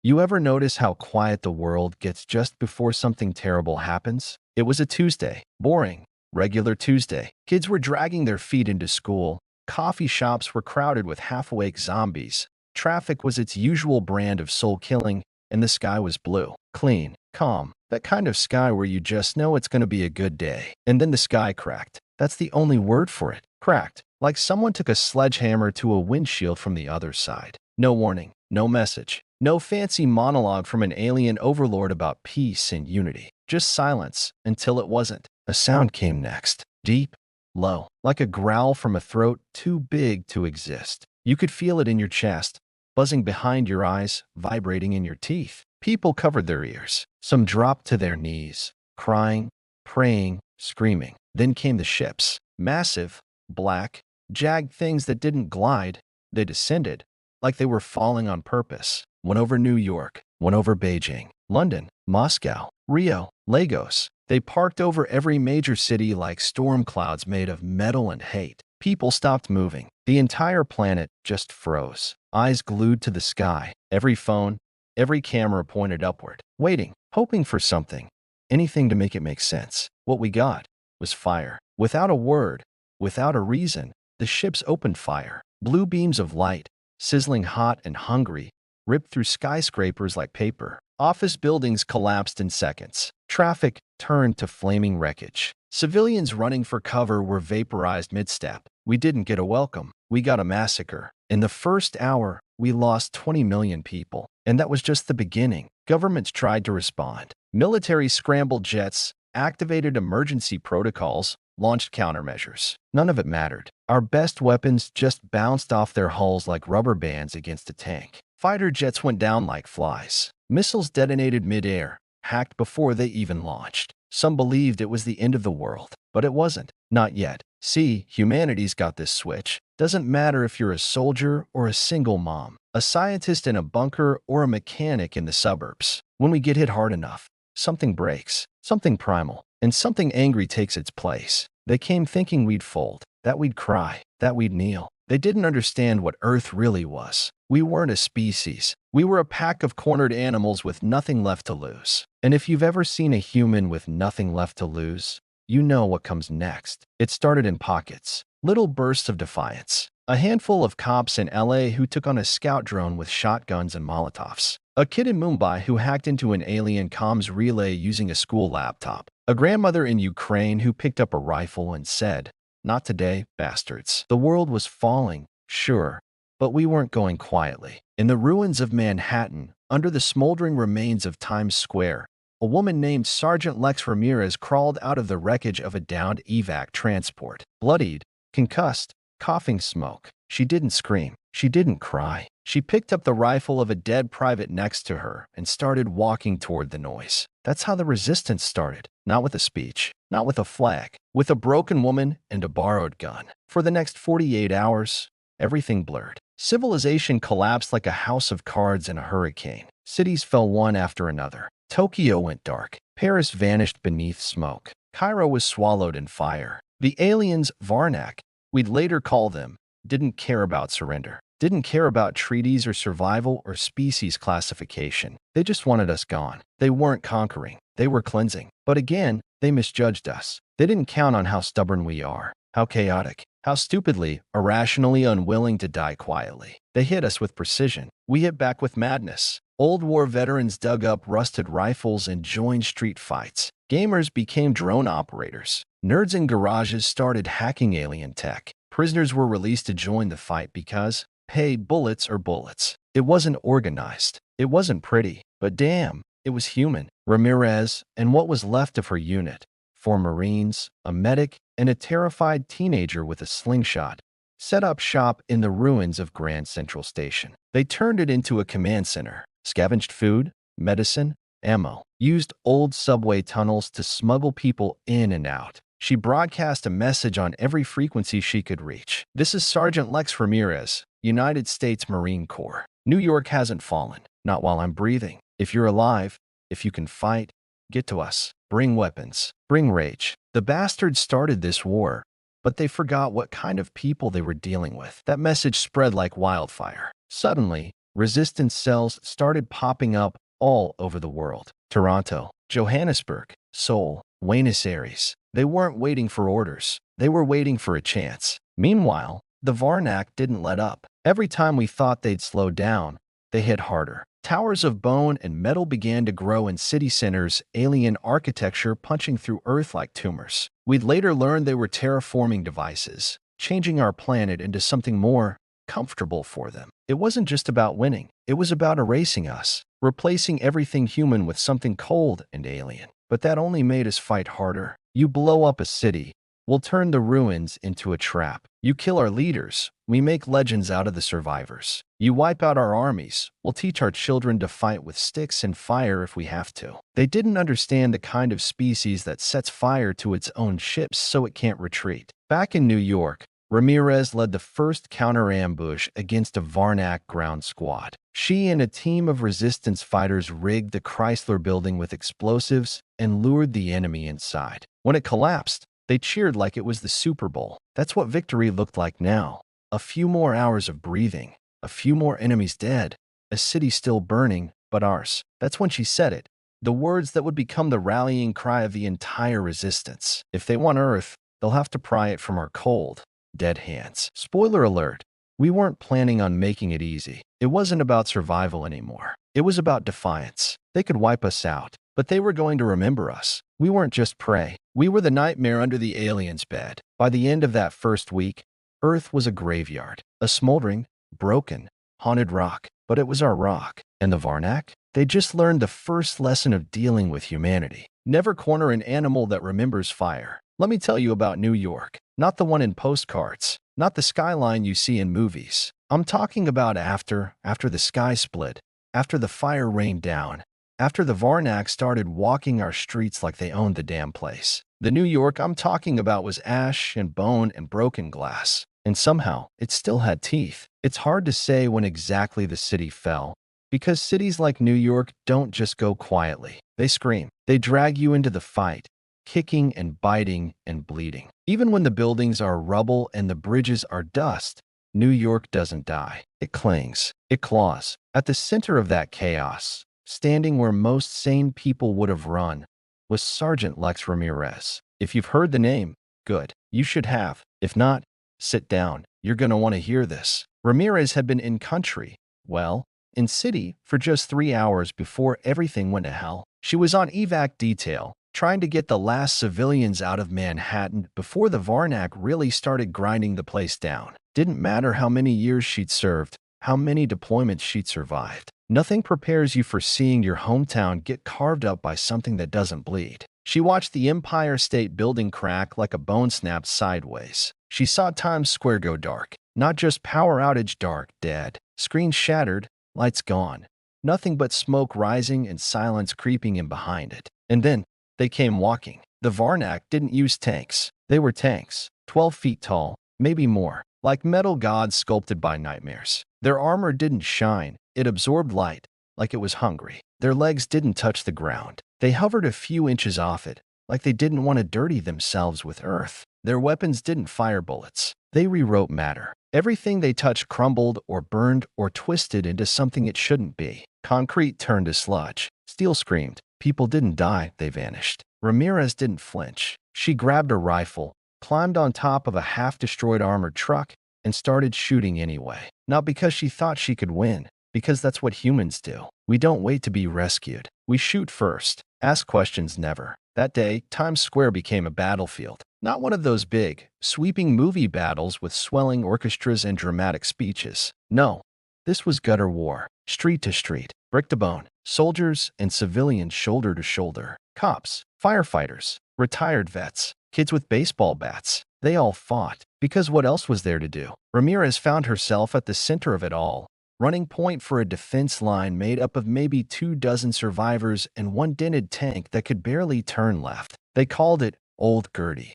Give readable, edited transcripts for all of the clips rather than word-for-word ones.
You ever notice how quiet the world gets just before something terrible happens? It was a Tuesday. Boring. Regular Tuesday. Kids were dragging their feet into school. Coffee shops were crowded with half-awake zombies. Traffic was its usual brand of soul-killing, and the sky was blue. Clean. Calm. That kind of sky where you just know it's going to be a good day. And then the sky cracked. That's the only word for it. Cracked. Like someone took a sledgehammer to a windshield from the other side. No warning. No message. No fancy monologue from an alien overlord about peace and unity. Just silence until it wasn't. A sound came next. Deep, low, like a growl from a throat too big to exist. You could feel it in your chest, buzzing behind your eyes, vibrating in your teeth. People covered their ears. Some dropped to their knees, crying, praying, screaming. Then came the ships. Massive, black, jagged things that didn't glide. They descended, like they were falling on purpose. One over New York, one over Beijing, London, Moscow, Rio, Lagos. They parked over every major city like storm clouds made of metal and hate. People stopped moving. The entire planet just froze, eyes glued to the sky. Every phone, every camera pointed upward, waiting, hoping for something, anything to make it make sense. What we got was fire. Without a word, without a reason, the ships opened fire. Blue beams of light, sizzling hot and hungry, ripped through skyscrapers like paper. Office buildings collapsed in seconds. Traffic turned to flaming wreckage. Civilians running for cover were vaporized mid-step. We didn't get a welcome. We got a massacre. In the first hour, we lost 20 million people. And that was just the beginning. Governments tried to respond. Military scrambled jets, activated emergency protocols, launched countermeasures. None of it mattered. Our best weapons just bounced off their hulls like rubber bands against a tank. Fighter jets went down like flies. Missiles detonated mid-air, hacked before they even launched. Some believed it was the end of the world, but it wasn't. Not yet. See, humanity's got this switch. Doesn't matter if you're a soldier or a single mom, a scientist in a bunker or a mechanic in the suburbs. When we get hit hard enough, something breaks, something primal, and something angry takes its place. They came thinking we'd fold, that we'd cry, that we'd kneel. They didn't understand what Earth really was. We weren't a species. We were a pack of cornered animals with nothing left to lose. And if you've ever seen a human with nothing left to lose, you know what comes next. It started in pockets, little bursts of defiance. A handful of cops in LA who took on a scout drone with shotguns and Molotovs. A kid in Mumbai who hacked into an alien comms relay using a school laptop. A grandmother in Ukraine who picked up a rifle and said, "Not today, bastards." The world was falling, sure, but we weren't going quietly. In the ruins of Manhattan, under the smoldering remains of Times Square, a woman named Sergeant Lex Ramirez crawled out of the wreckage of a downed evac transport. Bloodied, concussed, coughing smoke. She didn't scream. She didn't cry. She picked up the rifle of a dead private next to her and started walking toward the noise. That's how the resistance started. Not with a speech, not with a flag, with a broken woman and a borrowed gun. For the next 48 hours, everything blurred. Civilization collapsed like a house of cards in a hurricane. Cities fell one after another. Tokyo went dark. Paris vanished beneath smoke. Cairo was swallowed in fire. The aliens, Varnak, we'd later call them, didn't care about surrender. Didn't care about treaties or survival or species classification. They just wanted us gone. They weren't conquering. They were cleansing. But again, they misjudged us. They didn't count on how stubborn we are, how chaotic, how stupidly, irrationally unwilling to die quietly. They hit us with precision. We hit back with madness. Old war veterans dug up rusted rifles and joined street fights. Gamers became drone operators. Nerds in garages started hacking alien tech. Prisoners were released to join the fight because, hey, bullets are bullets. It wasn't organized. It wasn't pretty. But damn, it was human. Ramirez, and what was left of her unit, 4 Marines, a medic, and a terrified teenager with a slingshot, set up shop in the ruins of Grand Central Station. They turned it into a command center, scavenged food, medicine, ammo, used old subway tunnels to smuggle people in and out. She broadcast a message on every frequency she could reach. This is Sergeant Lex Ramirez, United States Marine Corps. New York hasn't fallen, not while I'm breathing. If you're alive, if you can fight, get to us. Bring weapons. Bring rage. The bastards started this war, but they forgot what kind of people they were dealing with. That message spread like wildfire. Suddenly, resistance cells started popping up all over the world. Toronto, Johannesburg, Seoul, Buenos Aires. They weren't waiting for orders. They were waiting for a chance. Meanwhile, the Varnak didn't let up. Every time we thought they'd slow down, they hit harder. Towers of bone and metal began to grow in city centers, alien architecture punching through Earth like tumors. We'd later learn they were terraforming devices, changing our planet into something more comfortable for them. It wasn't just about winning. It was about erasing us, replacing everything human with something cold and alien. But that only made us fight harder. You blow up a city, we'll turn the ruins into a trap. You kill our leaders, we make legends out of the survivors. You wipe out our armies, we'll teach our children to fight with sticks and fire if we have to. They didn't understand the kind of species that sets fire to its own ships so it can't retreat. Back in New York, Ramirez led the first counter-ambush against a Varnak ground squad. She and a team of resistance fighters rigged the Chrysler building with explosives and lured the enemy inside. When it collapsed, they cheered like it was the Super Bowl. That's what victory looked like now. A few more hours of breathing, a few more enemies dead, a city still burning, but ours. That's when she said it. The words that would become the rallying cry of the entire resistance. If they want Earth, they'll have to pry it from our cold, dead hands. Spoiler alert, we weren't planning on making it easy. It wasn't about survival anymore. It was about defiance. They could wipe us out, but they were going to remember us. We weren't just prey. We were the nightmare under the aliens' bed. By the end of that first week, Earth was a graveyard, a smoldering, broken, haunted rock. But it was our rock. And the Varnak? They just learned the first lesson of dealing with humanity. Never corner an animal that remembers fire. Let me tell you about New York. Not the one in postcards. Not the skyline you see in movies. I'm talking about after the sky split, after the fire rained down, after the Varnak started walking our streets like they owned the damn place. The New York I'm talking about was ash and bone and broken glass. And somehow, it still had teeth. It's hard to say when exactly the city fell, because cities like New York don't just go quietly. They scream. They drag you into the fight, kicking and biting and bleeding. Even when the buildings are rubble and the bridges are dust, New York doesn't die. It clings. It claws. At the center of that chaos, standing where most sane people would have run, was Sergeant Lex Ramirez. If you've heard the name, good. You should have. If not, sit down. You're going to want to hear this. Ramirez had been in country, well, in city, for just 3 hours before everything went to hell. She was on evac detail, trying to get the last civilians out of Manhattan before the Varnak really started grinding the place down. Didn't matter how many years she'd served, how many deployments she'd survived. Nothing prepares you for seeing your hometown get carved up by something that doesn't bleed. She watched the Empire State Building crack like a bone snapped sideways. She saw Times Square go dark. Not just power outage dark, dead. Screens shattered, lights gone. Nothing but smoke rising and silence creeping in behind it. And then, they came walking. The Varnak didn't use tanks. They were tanks, 12 feet tall, maybe more, like metal gods sculpted by nightmares. Their armor didn't shine. It absorbed light, like it was hungry. Their legs didn't touch the ground. They hovered a few inches off it, like they didn't want to dirty themselves with earth. Their weapons didn't fire bullets. They rewrote matter. Everything they touched crumbled or burned or twisted into something it shouldn't be. Concrete turned to sludge. Steel screamed. People didn't die, they vanished. Ramirez didn't flinch. She grabbed a rifle, climbed on top of a half-destroyed armored truck, and started shooting anyway. Not because she thought she could win, because that's what humans do. We don't wait to be rescued. We shoot first. Ask questions never. That day, Times Square became a battlefield. Not one of those big, sweeping movie battles with swelling orchestras and dramatic speeches. No, this was gutter war. Street to street, brick to bone. Soldiers and civilians shoulder to shoulder. Cops, firefighters, retired vets, kids with baseball bats. They all fought. Because what else was there to do? Ramirez found herself at the center of it all, running point for a defense line made up of maybe 24 survivors and one dented tank that could barely turn left. They called it Old Gertie.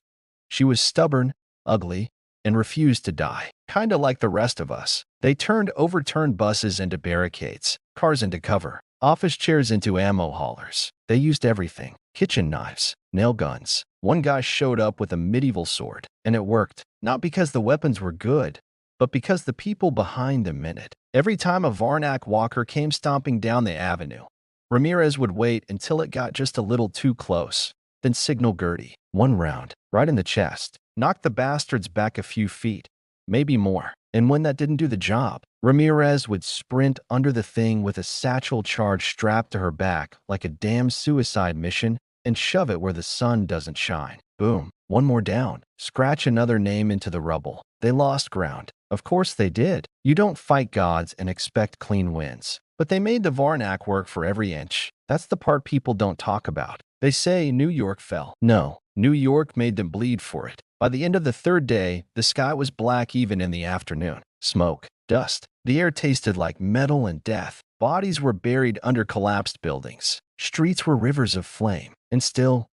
She was stubborn, ugly, and refused to die. Kinda like the rest of us. They turned overturned buses into barricades, cars into cover, office chairs into ammo haulers. They used everything. Kitchen knives, nail guns. One guy showed up with a medieval sword, and it worked. Not because the weapons were good, but because the people behind them meant it. Every time a Varnak walker came stomping down the avenue, Ramirez would wait until it got just a little too close, then signal Gertie. One round, right in the chest, knocked the bastards back a few feet, maybe more. And when that didn't do the job, Ramirez would sprint under the thing with a satchel charge strapped to her back like a damn suicide mission and shove it where the sun doesn't shine. Boom. One more down. Scratch another name into the rubble. They lost ground. Of course they did. You don't fight gods and expect clean wins. But they made the Varnak work for every inch. That's the part people don't talk about. They say New York fell. No, New York made them bleed for it. By the end of the third day, the sky was black even in the afternoon. Smoke, dust. The air tasted like metal and death. Bodies were buried under collapsed buildings. Streets were rivers of flame. And still,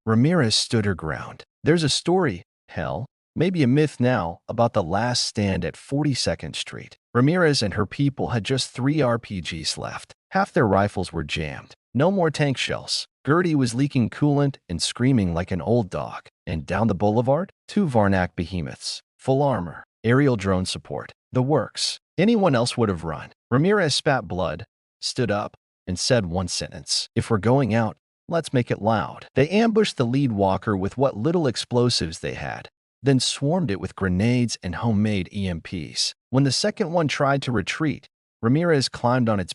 Ramirez stood her ground. There's a story, hell, maybe a myth now, about the last stand at 42nd Street. Ramirez and her people had just 3 RPGs left. Half their rifles were jammed. No more tank shells. Gertie was leaking coolant and screaming like an old dog. And down the boulevard, 2 Varnak behemoths. Full armor. Aerial drone support. The works. Anyone else would have run. Ramirez spat blood, stood up, and said one sentence. If we're going out, let's make it loud. They ambushed the lead walker with what little explosives they had, then swarmed it with grenades and homemade EMPs. When the second one tried to retreat, Ramirez climbed on its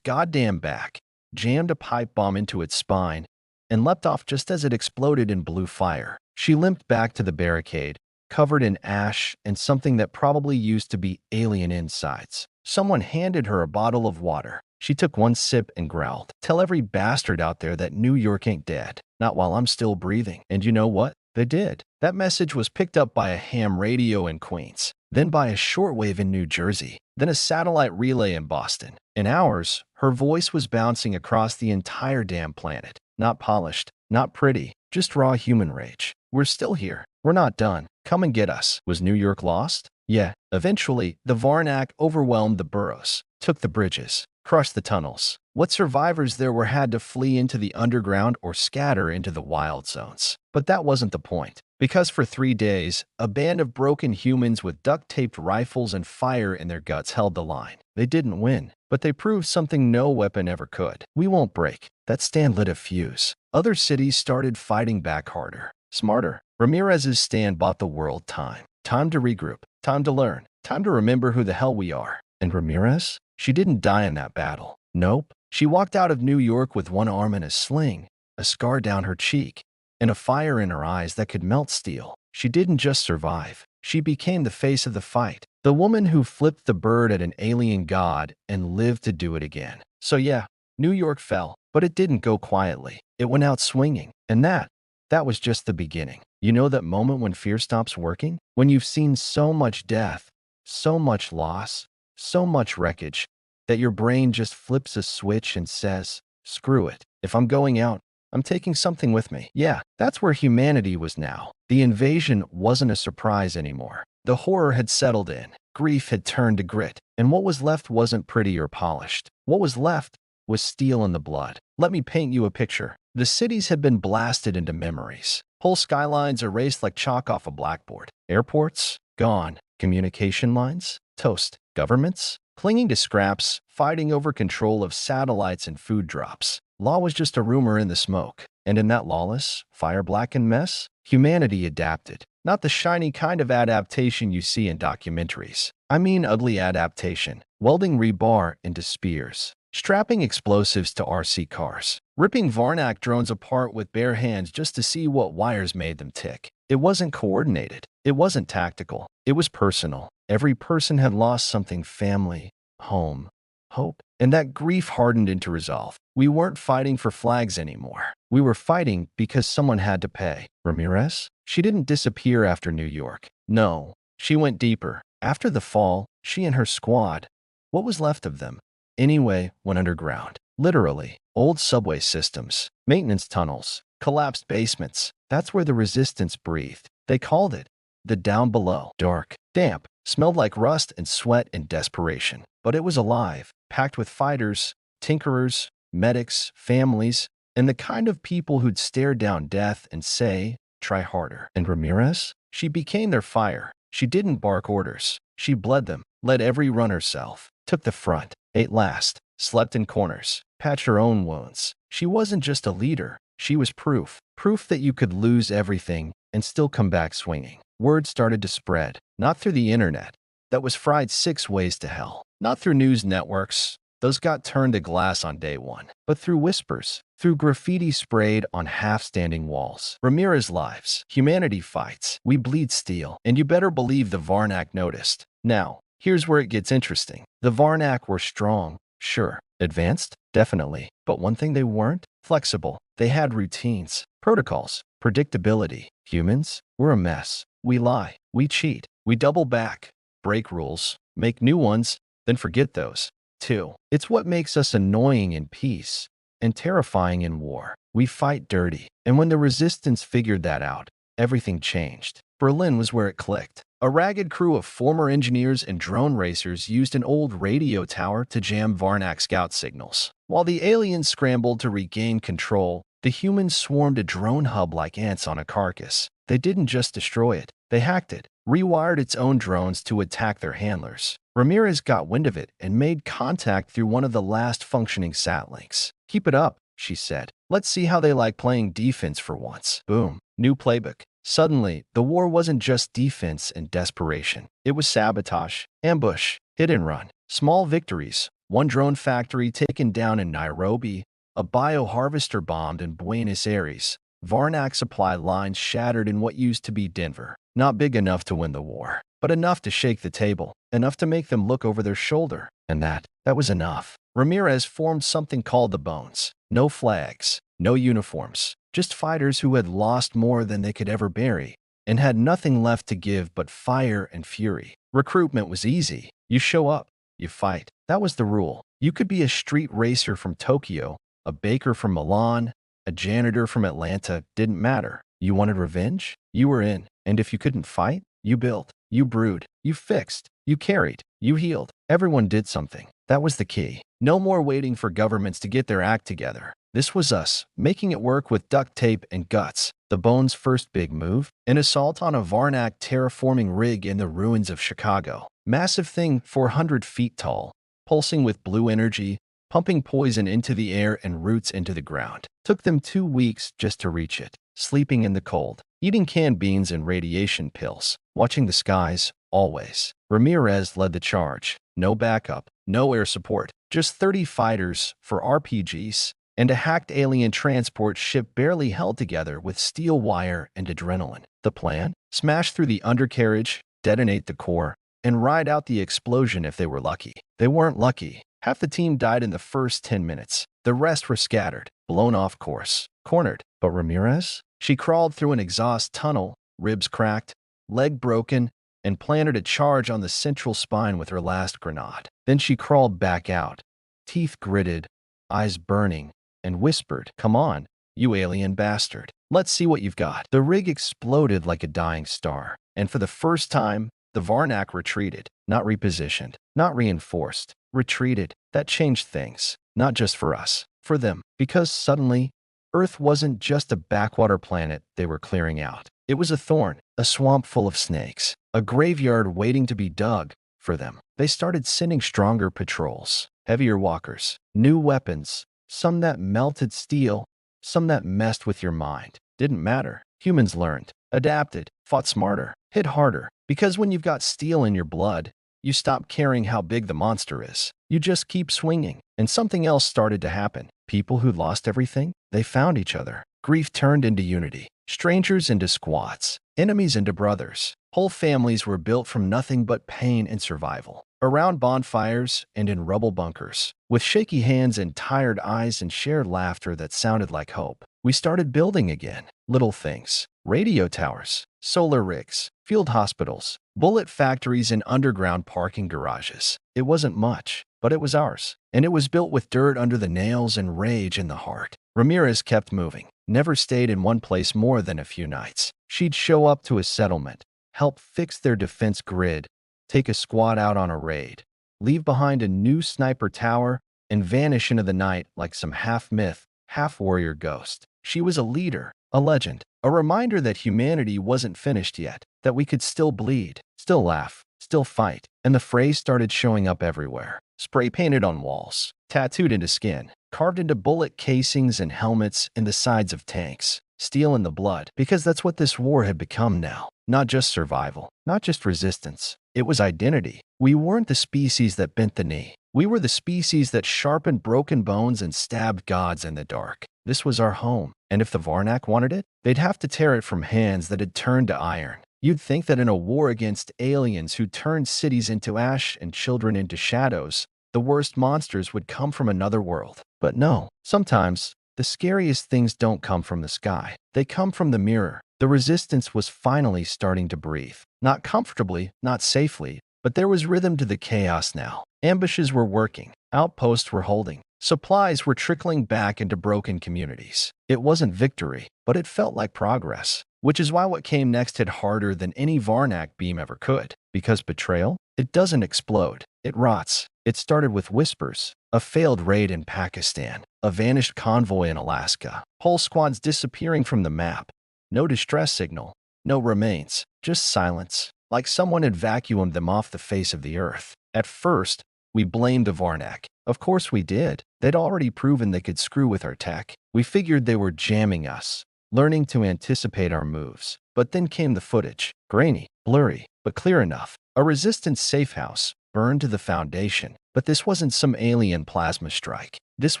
goddamn back, jammed a pipe bomb into its spine, and leapt off just as it exploded in blue fire. She limped back to the barricade, covered in ash and something that probably used to be alien insides. Someone handed her a bottle of water. She took one sip and growled, "Tell every bastard out there that New York ain't dead. Not while I'm still breathing." And you know what? They did. That message was picked up by a ham radio in Queens, then by a shortwave in New Jersey, then a satellite relay in Boston. In hours, her voice was bouncing across the entire damn planet. Not polished, not pretty, just raw human rage. We're still here. We're not done. Come and get us. Was New York lost? Yeah. Eventually, the Varnak overwhelmed the boroughs, took the bridges, crushed the tunnels. What survivors there were had to flee into the underground or scatter into the wild zones. But that wasn't the point. Because for 3 days, a band of broken humans with duct-taped rifles and fire in their guts held the line. They didn't win, but they proved something no weapon ever could. We won't break. That stand lit a fuse. Other cities started fighting back harder, smarter. Ramirez's stand bought the world time. Time to regroup. Time to learn. Time to remember who the hell we are. And Ramirez? She didn't die in that battle. Nope. She walked out of New York with one arm in a sling, a scar down her cheek, and a fire in her eyes that could melt steel. She didn't just survive. She became the face of the fight. The woman who flipped the bird at an alien god and lived to do it again. So yeah, New York fell, but it didn't go quietly. It went out swinging. And that was just the beginning. You know that moment when fear stops working? When you've seen so much death, so much loss, so much wreckage, that your brain just flips a switch and says, screw it. If I'm going out, I'm taking something with me. Yeah, that's where humanity was now. The invasion wasn't a surprise anymore. The horror had settled in. Grief had turned to grit. And what was left wasn't pretty or polished. What was left was steel in the blood. Let me paint you a picture. The cities had been blasted into memories. Whole skylines erased like chalk off a blackboard. Airports? Gone. Communication lines? Toast. Governments? Clinging to scraps, fighting over control of satellites and food drops. Law was just a rumor in the smoke. And in that lawless, fire-blackened mess, humanity adapted. Not the shiny kind of adaptation you see in documentaries. I mean ugly adaptation. Welding rebar into spears. Strapping explosives to RC cars. Ripping Varnak drones apart with bare hands just to see what wires made them tick. It wasn't coordinated. It wasn't tactical. It was personal. Every person had lost something: family, home, hope. And that grief hardened into resolve. We weren't fighting for flags anymore. We were fighting because someone had to pay. Ramirez? She didn't disappear after New York. No, she went deeper. After the fall, she and her squad, what was left of them, anyway, went underground. Literally. Old subway systems, maintenance tunnels, collapsed basements. That's where the resistance breathed. They called it the down below. Dark, damp, smelled like rust and sweat and desperation. But it was alive, packed with fighters, tinkerers, medics, families, and the kind of people who'd stare down death and say, try harder. And Ramirez? She became their fire, She didn't bark orders. She bled them, led every run herself, took the front, ate last, slept in corners, patched her own wounds. She wasn't just a leader. She was proof. Proof that you could lose everything and still come back swinging. Word started to spread, not through the internet, that was fried 6 ways to hell, not through news networks, those got turned to glass on day one, but through whispers, through graffiti sprayed on half-standing walls. Ramirez lives, humanity fights, we bleed steel, and you better believe the Varnak noticed. Now, here's where it gets interesting. The Varnak were strong, sure, advanced, definitely, but one thing they weren't? Flexible. They had routines, protocols, predictability. Humans, we're a mess. We lie, we cheat, we double back, break rules, make new ones, then forget those. 2. It's what makes us annoying in peace and terrifying in war. We fight dirty. And when the resistance figured that out, everything changed. Berlin was where it clicked. A ragged crew of former engineers and drone racers used an old radio tower to jam Varnak scout signals. While the aliens scrambled to regain control, the humans swarmed a drone hub like ants on a carcass. They didn't just destroy it. They hacked it, rewired its own drones to attack their handlers. Ramirez got wind of it and made contact through one of the last functioning sat links. "Keep it up," she said. "Let's see how they like playing defense for once." Boom. New playbook. Suddenly, the war wasn't just defense and desperation. It was sabotage, ambush, hit and run. Small victories. One drone factory taken down in Nairobi, a bioharvester bombed in Buenos Aires. Varnak supply lines shattered in what used to be Denver. Not big enough to win the war, but enough to shake the table, enough to make them look over their shoulder. And that was enough. Ramirez formed something called the Bones. No flags, no uniforms, just fighters who had lost more than they could ever bury and had nothing left to give but fire and fury. Recruitment was easy. You show up, you fight. That was the rule. You could be a street racer from Tokyo, a baker from Milan, a janitor from Atlanta, didn't matter. You wanted revenge? You were in. And if you couldn't fight, you built, you brewed, you fixed, you carried, you healed. Everyone did something. That was the key. No more waiting for governments to get their act together. This was us, making it work with duct tape and guts. The Bones' first big move? An assault on a Varnak terraforming rig in the ruins of Chicago. Massive thing 400 feet tall, pulsing with blue energy, pumping poison into the air and roots into the ground. Took them 2 weeks just to reach it. Sleeping in the cold, eating canned beans and radiation pills, watching the skies, always. Ramirez led the charge. No backup, no air support, just 30 fighters for RPGs, and a hacked alien transport ship barely held together with steel wire and adrenaline. The plan? Smash through the undercarriage, detonate the core, and ride out the explosion if they were lucky. They weren't lucky. Half the team died in the first 10 minutes. The rest were scattered, blown off course, cornered. But Ramirez? She crawled through an exhaust tunnel, ribs cracked, leg broken, and planted a charge on the central spine with her last grenade. Then she crawled back out, teeth gritted, eyes burning, and whispered, "Come on, you alien bastard. Let's see what you've got." The rig exploded like a dying star, and for the first time, the Varnak retreated, not repositioned, not reinforced, retreated. That changed things, not just for us, for them, because suddenly, Earth wasn't just a backwater planet they were clearing out. It was a thorn, a swamp full of snakes, a graveyard waiting to be dug for them. They started sending stronger patrols, heavier walkers, new weapons, some that melted steel, some that messed with your mind. Didn't matter. Humans learned, adapted, fought smarter, hit harder. Because when you've got steel in your blood, you stop caring how big the monster is. You just keep swinging. And something else started to happen. People who lost everything, they found each other. Grief turned into unity. Strangers into squads. Enemies into brothers. Whole families were built from nothing but pain and survival. Around bonfires and in rubble bunkers. With shaky hands and tired eyes and shared laughter that sounded like hope. We started building again. Little things. Radio towers. Solar rigs. Field hospitals. Bullet factories and underground parking garages. It wasn't much, but it was ours. And it was built with dirt under the nails and rage in the heart. Ramirez kept moving. Never stayed in one place more than a few nights. She'd show up to a settlement, help fix their defense grid, take a squad out on a raid, leave behind a new sniper tower, and vanish into the night like some half-myth, half-warrior ghost. She was a leader, a legend, A reminder that humanity wasn't finished yet, that we could still bleed, still laugh, still fight. And the phrase started showing up everywhere. Spray painted on walls, tattooed into skin, carved into bullet casings and helmets in the sides of tanks. Steel in the blood, because that's what this war had become now. Not just survival, not just resistance. It was identity. We weren't the species that bent the knee. We were the species that sharpened broken bones and stabbed gods in the dark. This was our home, and if the Varnak wanted it, they'd have to tear it from hands that had turned to iron. You'd think that in a war against aliens who turned cities into ash and children into shadows, the worst monsters would come from another world. But no, sometimes the scariest things don't come from the sky. They come from the mirror. The resistance was finally starting to breathe. Not comfortably, not safely, but there was rhythm to the chaos now. Ambushes were working. Outposts were holding. Supplies were trickling back into broken communities. It wasn't victory, but it felt like progress. Which is why what came next hit harder than any Varnak beam ever could. Because betrayal? It doesn't explode. It rots. It started with whispers. A failed raid in Pakistan. A vanished convoy in Alaska. Whole squads disappearing from the map. No distress signal. No remains. Just silence. Like someone had vacuumed them off the face of the earth. At first, we blamed the Varnak. Of course we did. They'd already proven they could screw with our tech. We figured they were jamming us, learning to anticipate our moves. But then came the footage. Grainy, blurry, but clear enough. A resistance safe house, burned to the foundation. But this wasn't some alien plasma strike. This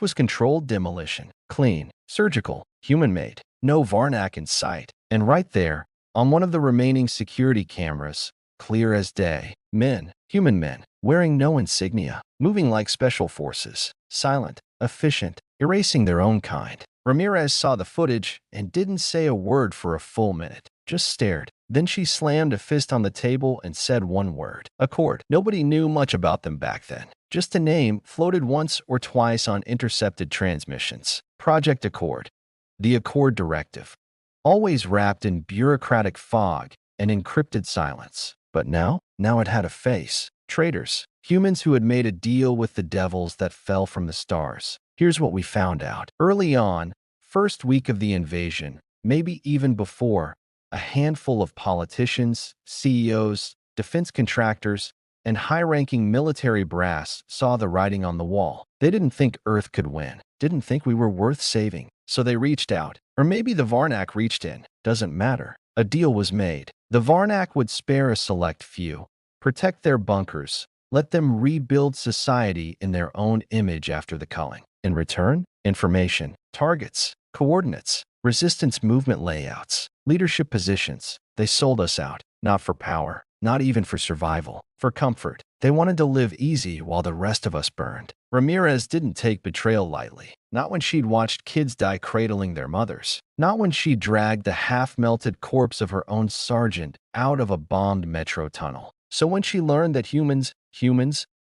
was controlled demolition. Clean, surgical, human-made. No Varnak in sight. And right there, on one of the remaining security cameras, clear as day, men, human men, wearing no insignia, moving like special forces, silent, efficient, erasing their own kind. Ramirez saw the footage and didn't say a word for a full minute, just stared. Then she slammed a fist on the table and said one word. Accord. Nobody knew much about them back then. Just a name floated once or twice on intercepted transmissions. Project Accord. The Accord Directive. Always wrapped in bureaucratic fog and encrypted silence. But now it had a face. Traitors. Humans who had made a deal with the devils that fell from the stars. Here's what we found out. Early on, first week of the invasion, maybe even before, a handful of politicians, CEOs, defense contractors, and high-ranking military brass saw the writing on the wall. They didn't think Earth could win, didn't think we were worth saving. So they reached out. Or maybe the Varnak reached in. Doesn't matter. A deal was made. The Varnak would spare a select few, protect their bunkers, let them rebuild society in their own image after the culling. In return, information, targets, coordinates, resistance movement layouts, leadership positions. They sold us out, not for power, not even for survival, for comfort. They wanted to live easy while the rest of us burned. Ramirez didn't take betrayal lightly. Not when she'd watched kids die cradling their mothers. Not when she dragged the half-melted corpse of her own sergeant out of a bombed metro tunnel. So when she learned that humans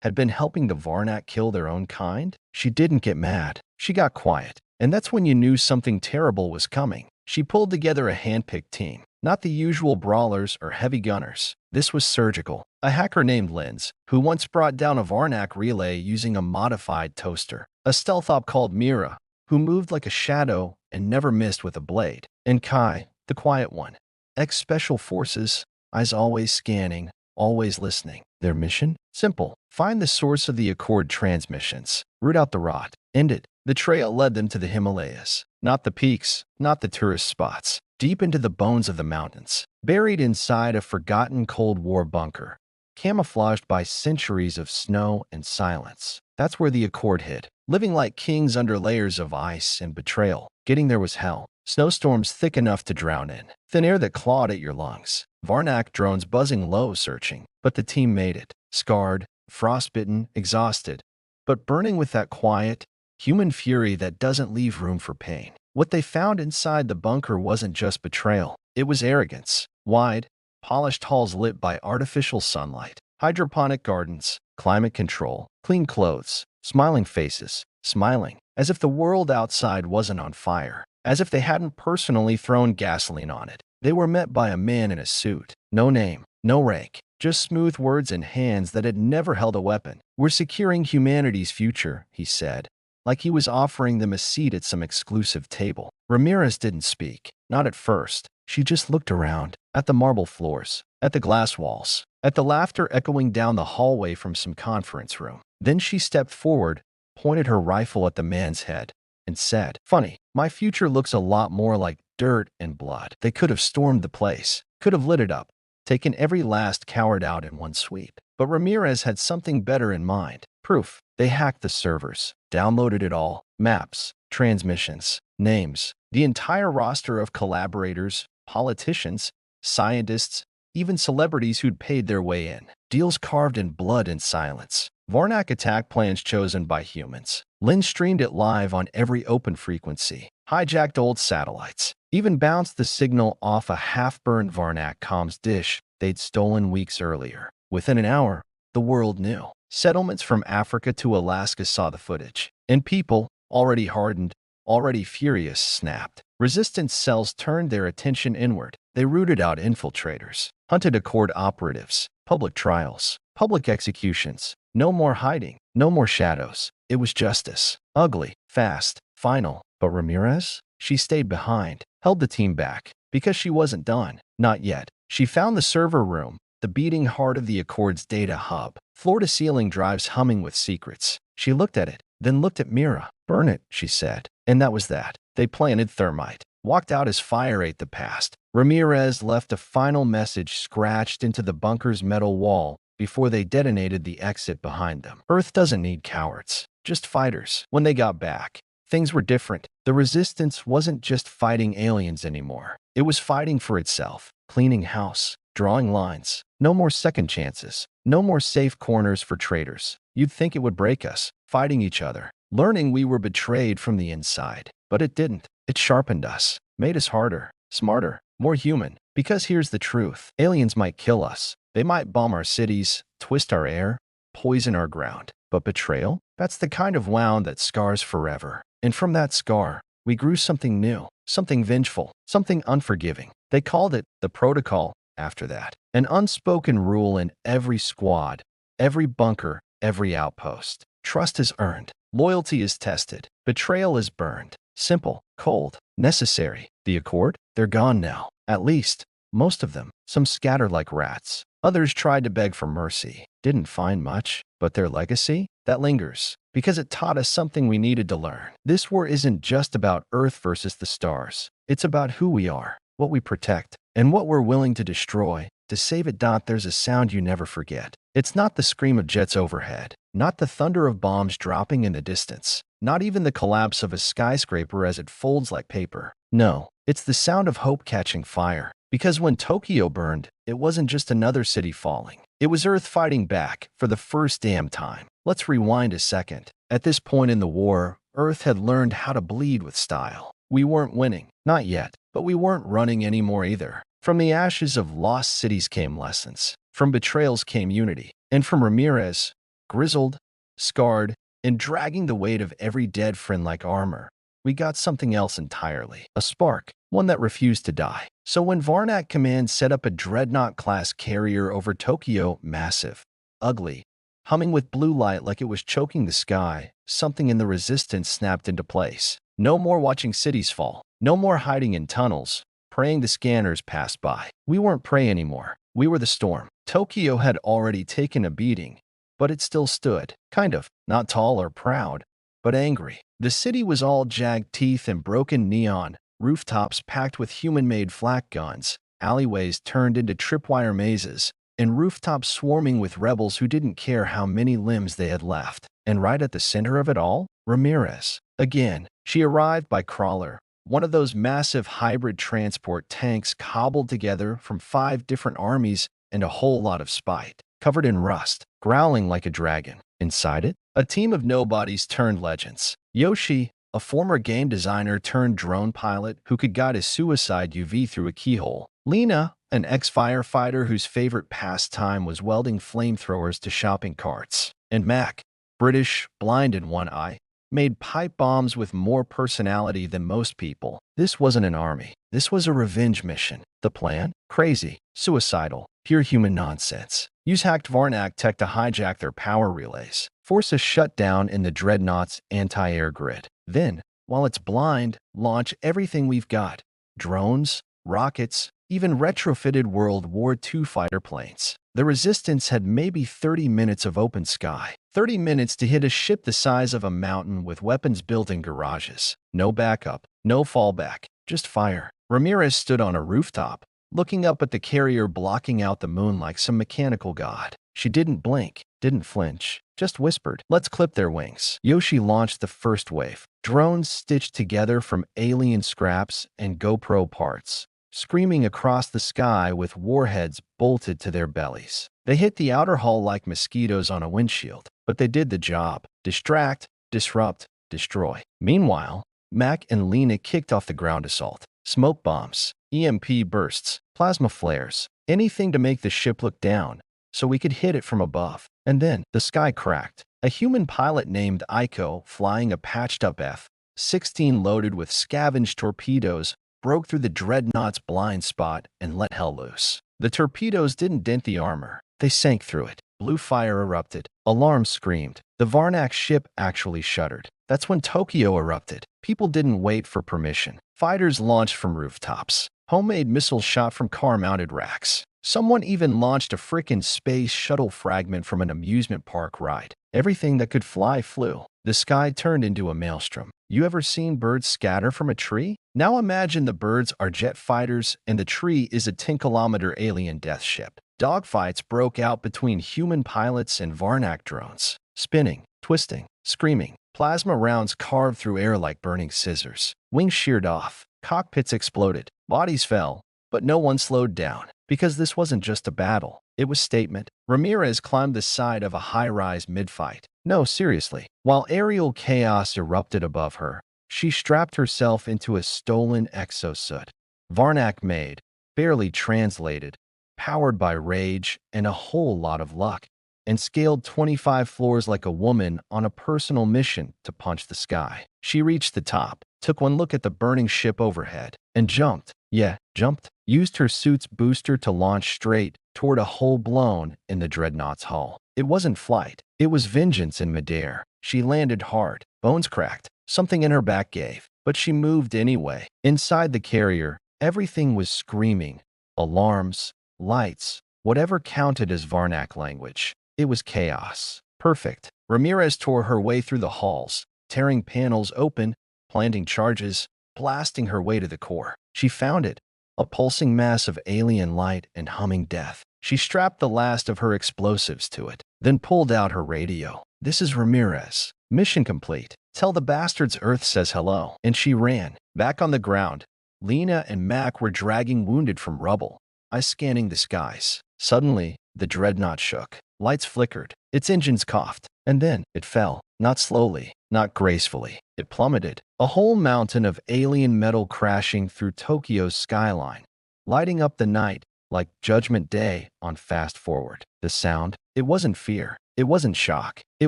had been helping the Varnak kill their own kind, she didn't get mad. She got quiet. And that's when you knew something terrible was coming. She pulled together a hand-picked team. Not the usual brawlers or heavy gunners. This was surgical. A hacker named Linz, who once brought down a Varnak relay using a modified toaster. A stealth op called Mira, who moved like a shadow and never missed with a blade. And Kai, the quiet one. Ex-Special Forces, eyes always scanning, always listening. Their mission? Simple. Find the source of the Accord transmissions. Root out the rot. End it. The trail led them to the Himalayas. Not the peaks, not the tourist spots. Deep into the bones of the mountains. Buried inside a forgotten Cold War bunker. Camouflaged by centuries of snow and silence. That's where the Accord hid. Living like kings under layers of ice and betrayal. Getting there was hell. Snowstorms thick enough to drown in. Thin air that clawed at your lungs. Varnak drones buzzing low searching. But the team made it. Scarred, frostbitten, exhausted. But burning with that quiet, human fury that doesn't leave room for pain. What they found inside the bunker wasn't just betrayal. It was arrogance. Wide, polished halls lit by artificial sunlight. Hydroponic gardens, climate control, clean clothes, smiling faces, smiling, as if the world outside wasn't on fire. As if they hadn't personally thrown gasoline on it. They were met by a man in a suit. No name, no rank. Just smooth words and hands that had never held a weapon. We're securing humanity's future, he said. like he was offering them a seat at some exclusive table. Ramirez didn't speak, not at first. She just looked around, at the marble floors, at the glass walls, at the laughter echoing down the hallway from some conference room. Then she stepped forward, pointed her rifle at the man's head, and said, "Funny, my future looks a lot more like dirt and blood. They could have stormed the place, could have lit it up, taken every last coward out in one sweep. But Ramirez had something better in mind. Proof. They hacked the servers, downloaded it all, maps, transmissions, names, the entire roster of collaborators, politicians, scientists, even celebrities who'd paid their way in. Deals carved in blood and silence. Varnak attack plans chosen by humans. Lynn streamed it live on every open frequency, hijacked old satellites, even bounced the signal off a half-burned Varnak comms dish they'd stolen weeks earlier. Within an hour, the world knew. Settlements from Africa to Alaska saw the footage, and people, already hardened, already furious, snapped. Resistance cells turned their attention inward. They rooted out infiltrators, hunted accord operatives, public trials, public executions. No more hiding, no more shadows. It was justice. Ugly, fast, final. But Ramirez? She stayed behind, held the team back, because she wasn't done. Not yet. She found the server room, the beating heart of the Accord's data hub, floor-to-ceiling drives humming with secrets. She looked at it, then looked at Mira. "Burn it," she said. And that was that. They planted thermite, walked out as fire ate the past. Ramirez left a final message scratched into the bunker's metal wall before they detonated the exit behind them. Earth doesn't need cowards, just fighters. When they got back, things were different. The resistance wasn't just fighting aliens anymore. It was fighting for itself, cleaning house, drawing lines. No more second chances. No more safe corners for traitors. You'd think it would break us, fighting each other, learning we were betrayed from the inside. But it didn't. It sharpened us, made us harder, smarter, more human. Because here's the truth. Aliens might kill us. They might bomb our cities, twist our air, poison our ground. But betrayal? That's the kind of wound that scars forever. And from that scar, we grew something new, something vengeful, something unforgiving. They called it the protocol after that. An unspoken rule in every squad, every bunker, every outpost. Trust is earned. Loyalty is tested. Betrayal is burned. Simple, cold, necessary. The Accord? They're gone now. At least, most of them. Some scattered like rats. Others tried to beg for mercy. Didn't find much. But their legacy? That lingers. Because it taught us something we needed to learn. This war isn't just about Earth versus the stars. It's about who we are, what we protect, and what we're willing to destroy. To save it, there's a sound you never forget. It's not the scream of jets overhead, not the thunder of bombs dropping in the distance, not even the collapse of a skyscraper as it folds like paper. No, it's the sound of hope catching fire. Because when Tokyo burned, it wasn't just another city falling. It was Earth fighting back for the first damn time. Let's rewind a second. At this point in the war, Earth had learned how to bleed with style. We weren't winning, not yet, but we weren't running anymore either. From the ashes of lost cities came lessons. From betrayals came unity. And from Ramirez, grizzled, scarred, and dragging the weight of every dead friend like armor, we got something else entirely. A spark, one that refused to die. So when Varnak Command set up a Dreadnought-class carrier over Tokyo, massive, ugly, humming with blue light like it was choking the sky, something in the resistance snapped into place. No more watching cities fall. No more hiding in tunnels, praying the scanners passed by. We weren't prey anymore. We were the storm. Tokyo had already taken a beating, but it still stood. Kind of. Not tall or proud, but angry. The city was all jagged teeth and broken neon, rooftops packed with human-made flak guns, alleyways turned into tripwire mazes, and rooftops swarming with rebels who didn't care how many limbs they had left. And right at the center of it all, Ramirez. Again, she arrived by crawler, one of those massive hybrid transport tanks cobbled together from 5 different armies and a whole lot of spite, covered in rust, growling like a dragon. Inside it, a team of nobodies turned legends. Yoshi, a former game designer turned drone pilot who could guide a suicide UV through a keyhole. Lena, an ex-firefighter whose favorite pastime was welding flamethrowers to shopping carts. And Mac, British, blind in one eye, made pipe bombs with more personality than most people. This wasn't an army. This was a revenge mission. The plan? Crazy, suicidal, pure human nonsense. Use hacked Varnak tech to hijack their power relays, force a shutdown in the dreadnought's anti-air grid. Then, while it's blind, launch everything we've got. Drones, rockets, even retrofitted World War II fighter planes. The Resistance had maybe 30 minutes of open sky. 30 minutes to hit a ship the size of a mountain with weapons built in garages. No backup, no fallback, just fire. Ramirez stood on a rooftop, looking up at the carrier blocking out the moon like some mechanical god. She didn't blink, didn't flinch, just whispered, "Let's clip their wings." Yoshi launched the first wave. Drones stitched together from alien scraps and GoPro parts, screaming across the sky with warheads bolted to their bellies. They hit the outer hull like mosquitoes on a windshield, but they did the job. Distract, disrupt, destroy. Meanwhile, Mac and Lena kicked off the ground assault. Smoke bombs, EMP bursts, plasma flares, anything to make the ship look down, so we could hit it from above. And then, the sky cracked. A human pilot named Aiko, flying a patched-up F-16 loaded with scavenged torpedoes, broke through the dreadnought's blind spot and let hell loose. The torpedoes didn't dent the armor. They sank through it. Blue fire erupted. Alarms screamed. The Varnak ship actually shuddered. That's when Tokyo erupted. People didn't wait for permission. Fighters launched from rooftops. Homemade missiles shot from car-mounted racks. Someone even launched a frickin' space shuttle fragment from an amusement park ride. Everything that could fly flew. The sky turned into a maelstrom. You ever seen birds scatter from a tree? Now imagine the birds are jet fighters and the tree is a 10-kilometer alien death ship. Dogfights broke out between human pilots and Varnak drones. Spinning, twisting, screaming. Plasma rounds carved through air like burning scissors. Wings sheared off. Cockpits exploded. Bodies fell. But no one slowed down. Because this wasn't just a battle. It was statement. Ramirez climbed the side of a high-rise mid-fight. No, seriously. While aerial chaos erupted above her, she strapped herself into a stolen exosuit. Varnak made, barely translated, powered by rage and a whole lot of luck, and scaled 25 floors like a woman on a personal mission to punch the sky. She reached the top, took one look at the burning ship overhead, and jumped. Yeah, jumped. Used her suit's booster to launch straight toward a hole blown in the dreadnought's hull. It wasn't flight. It was vengeance in midair. She landed hard. Bones cracked. Something in her back gave. But she moved anyway. Inside the carrier, everything was screaming. Alarms, lights, whatever counted as Varnak language. It was chaos. Perfect. Ramirez tore her way through the halls, tearing panels open, planting charges, blasting her way to the core. She found it. A pulsing mass of alien light and humming death. She strapped the last of her explosives to it, then pulled out her radio. "This is Ramirez. Mission complete. Tell the bastards Earth says hello." And she ran. Back on the ground, Lena and Mac were dragging wounded from rubble, eyes scanning the skies. Suddenly, the dreadnought shook. Lights flickered. Its engines coughed. And then, it fell. Not slowly, not gracefully. It plummeted. A whole mountain of alien metal crashing through Tokyo's skyline, lighting up the night like Judgment Day on Fast Forward. The sound, it wasn't fear. It wasn't shock. It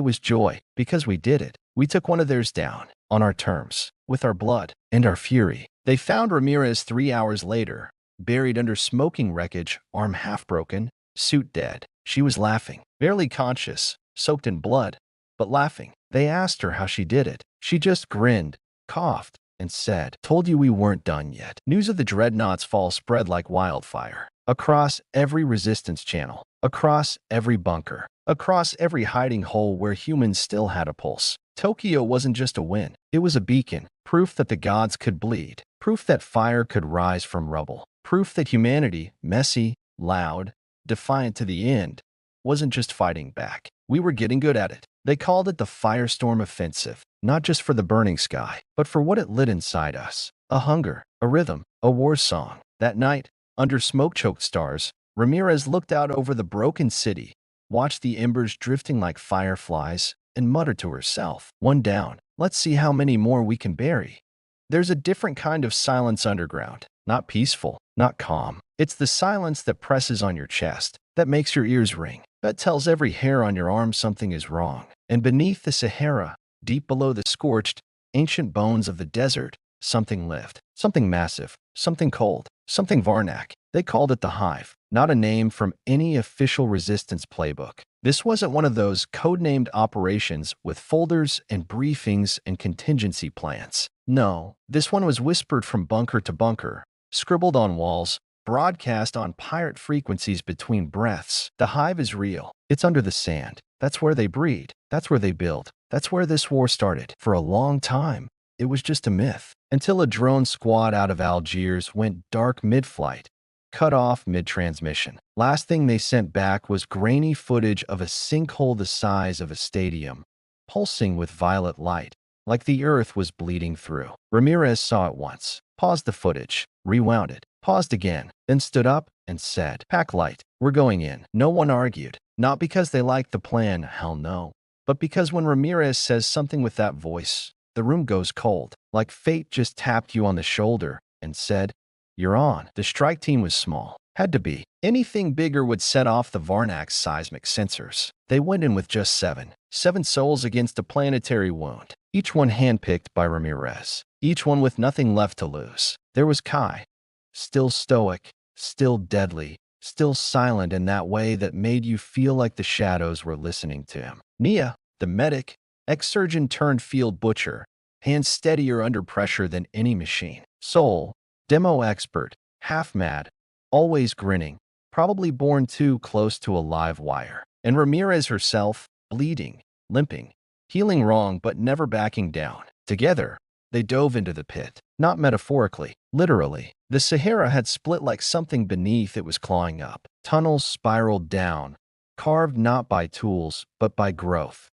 was joy. Because we did it. We took one of theirs down. On our terms. With our blood. And our fury. They found Ramirez 3 hours later, buried under smoking wreckage, arm half broken, suit dead. She was laughing. Barely conscious. Soaked in blood. But laughing. They asked her how she did it. She just grinned, coughed, and said, "Told you we weren't done yet." News of the dreadnought's fall spread like wildfire. Across every resistance channel. Across every bunker. Across every hiding hole where humans still had a pulse. Tokyo wasn't just a win. It was a beacon. Proof that the gods could bleed. Proof that fire could rise from rubble. Proof that humanity, messy, loud, defiant to the end, wasn't just fighting back. We were getting good at it. They called it the Firestorm Offensive, not just for the burning sky, but for what it lit inside us. A hunger, a rhythm, a war song. That night, under smoke-choked stars, Ramirez looked out over the broken city, watched the embers drifting like fireflies, and muttered to herself, "One down. Let's see how many more we can bury." There's a different kind of silence underground. Not peaceful, not calm. It's the silence that presses on your chest, that makes your ears ring, that tells every hair on your arm something is wrong. And beneath the Sahara, deep below the scorched, ancient bones of the desert, something lived. Something massive, something cold, something Varnak. They called it the Hive. not a name from any official resistance playbook. This wasn't one of those codenamed operations with folders and briefings and contingency plans. No, this one was whispered from bunker to bunker, scribbled on walls, broadcast on pirate frequencies between breaths. The hive is real. It's under the sand. That's where they breed. That's where they build. That's where this war started. For a long time, it was just a myth. Until a drone squad out of Algiers went dark mid-flight, cut off mid-transmission. Last thing they sent back was grainy footage of a sinkhole the size of a stadium, pulsing with violet light, like the earth was bleeding through. Ramirez saw it once, paused the footage, rewound it, paused again, then stood up and said, "Pack light, we're going in." No one argued, not because they liked the plan, hell no, but because when Ramirez says something with that voice, the room goes cold, like fate just tapped you on the shoulder and said, "You're on." The strike team was small. Had to be. Anything bigger would set off the Varnak's seismic sensors. They went in with just seven souls against a planetary wound, each one handpicked by Ramirez, each one with nothing left to lose. There was Kai, still stoic, still deadly, still silent in that way that made you feel like the shadows were listening to him. Nia, the medic, ex-surgeon turned field butcher, hands steadier under pressure than any machine. Soul, demo expert, half mad, always grinning, probably born too close to a live wire. And Ramirez herself, bleeding, limping, healing wrong but never backing down. Together, they dove into the pit. Not metaphorically, literally. The Sahara had split like something beneath it was clawing up. Tunnels spiraled down, carved not by tools but by growth.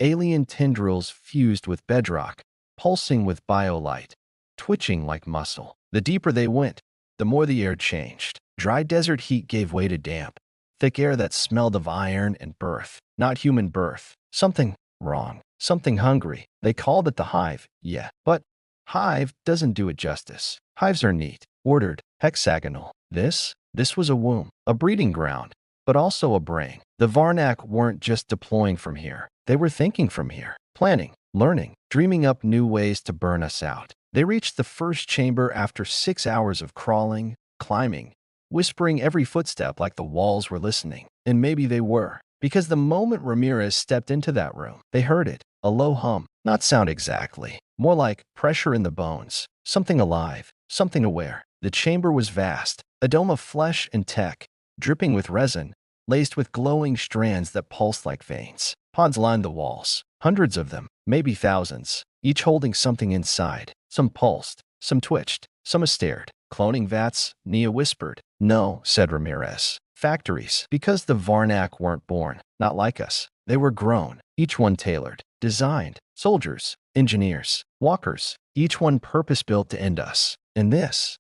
Alien tendrils fused with bedrock, pulsing with biolight, twitching like muscle. The deeper they went, the more the air changed. Dry desert heat gave way to damp, thick air that smelled of iron and birth. Not human birth. Something wrong. Something hungry. They called it the hive, yeah. But hive doesn't do it justice. Hives are neat, ordered, hexagonal. This was a womb, a breeding ground, but also a brain. The Varnak weren't just deploying from here. They were thinking from here, planning, learning, dreaming up new ways to burn us out. They reached the first chamber after 6 hours of crawling, climbing, whispering every footstep like the walls were listening. And maybe they were, because the moment Ramirez stepped into that room, they heard it, a low hum, not sound exactly, more like pressure in the bones, something alive, something aware. The chamber was vast, a dome of flesh and tech, dripping with resin, laced with glowing strands that pulsed like veins. Pods lined the walls, hundreds of them, maybe thousands, each holding something inside. Some pulsed, some twitched, some stared. Cloning vats, Nia whispered. "No," said Ramirez. "Factories." Because the Varnak weren't born, not like us. They were grown, each one tailored, designed. Soldiers, engineers, walkers, each one purpose-built to end us. And this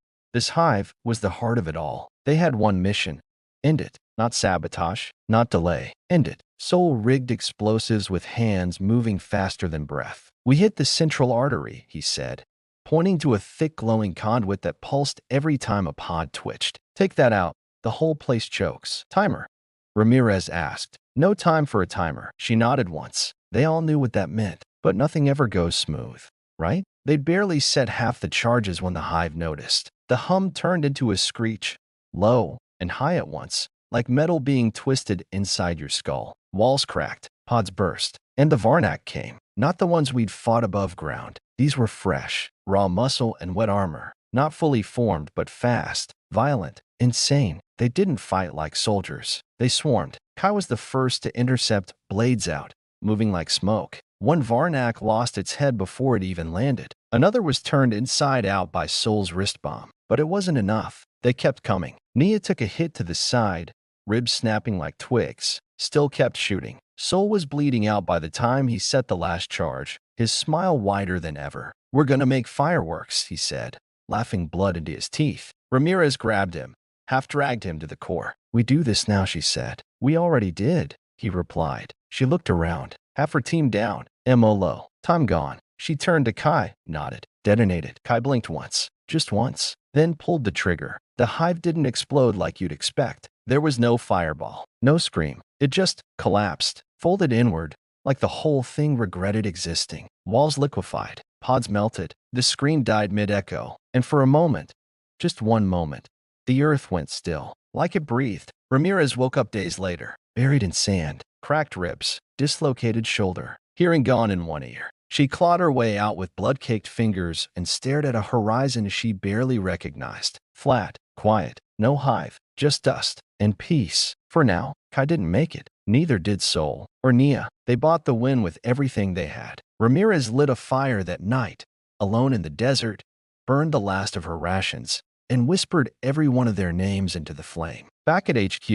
hive was the heart of it all. They had one mission. End it. Not sabotage, not delay. End it. Soul-rigged explosives with hands moving faster than breath. "We hit the central artery," he said, pointing to a thick glowing conduit that pulsed every time a pod twitched. "Take that out. The whole place chokes." "Timer?" Ramirez asked. "No time for a timer." She nodded once. They all knew what that meant, but nothing ever goes smooth, right? They'd barely set half the charges when the hive noticed. The hum turned into a screech, low and high at once, like metal being twisted inside your skull. Walls cracked, pods burst, and the Varnak came. Not the ones we'd fought above ground. These were fresh, raw muscle and wet armor, not fully formed but fast, violent, insane. They didn't fight like soldiers. They swarmed. Kai was the first to intercept, blades out, moving like smoke. One Varnak lost its head before it even landed. Another was turned inside out by Soul's wrist bomb. But it wasn't enough. They kept coming. Nia took a hit to the side, ribs snapping like twigs, still kept shooting. Soul was bleeding out by the time he set the last charge, his smile wider than ever. "We're gonna make fireworks," he said, laughing blood into his teeth. Ramirez grabbed him, half-dragged him to the core. "We do this now," she said. "We already did," he replied. She looked around, half her team down, MO low. "Time gone." She turned to Kai, nodded, detonated. Kai blinked once, just once, then pulled the trigger. The hive didn't explode like you'd expect. There was no fireball, no scream. It just collapsed, folded inward, like the whole thing regretted existing. Walls liquefied, pods melted, the screen died mid-echo, and for a moment, just one moment, the earth went still. like it breathed. Ramirez woke up days later, buried in sand, cracked ribs, dislocated shoulder, hearing gone in one ear. She clawed her way out with blood-caked fingers and stared at a horizon she barely recognized. Flat, quiet, no hive, just dust and peace. For now, Kai didn't make it. Neither did Sol or Nia. They bought the win with everything they had. Ramirez lit a fire that night, alone in the desert, burned the last of her rations, and whispered every one of their names into the flame. Back at HQ,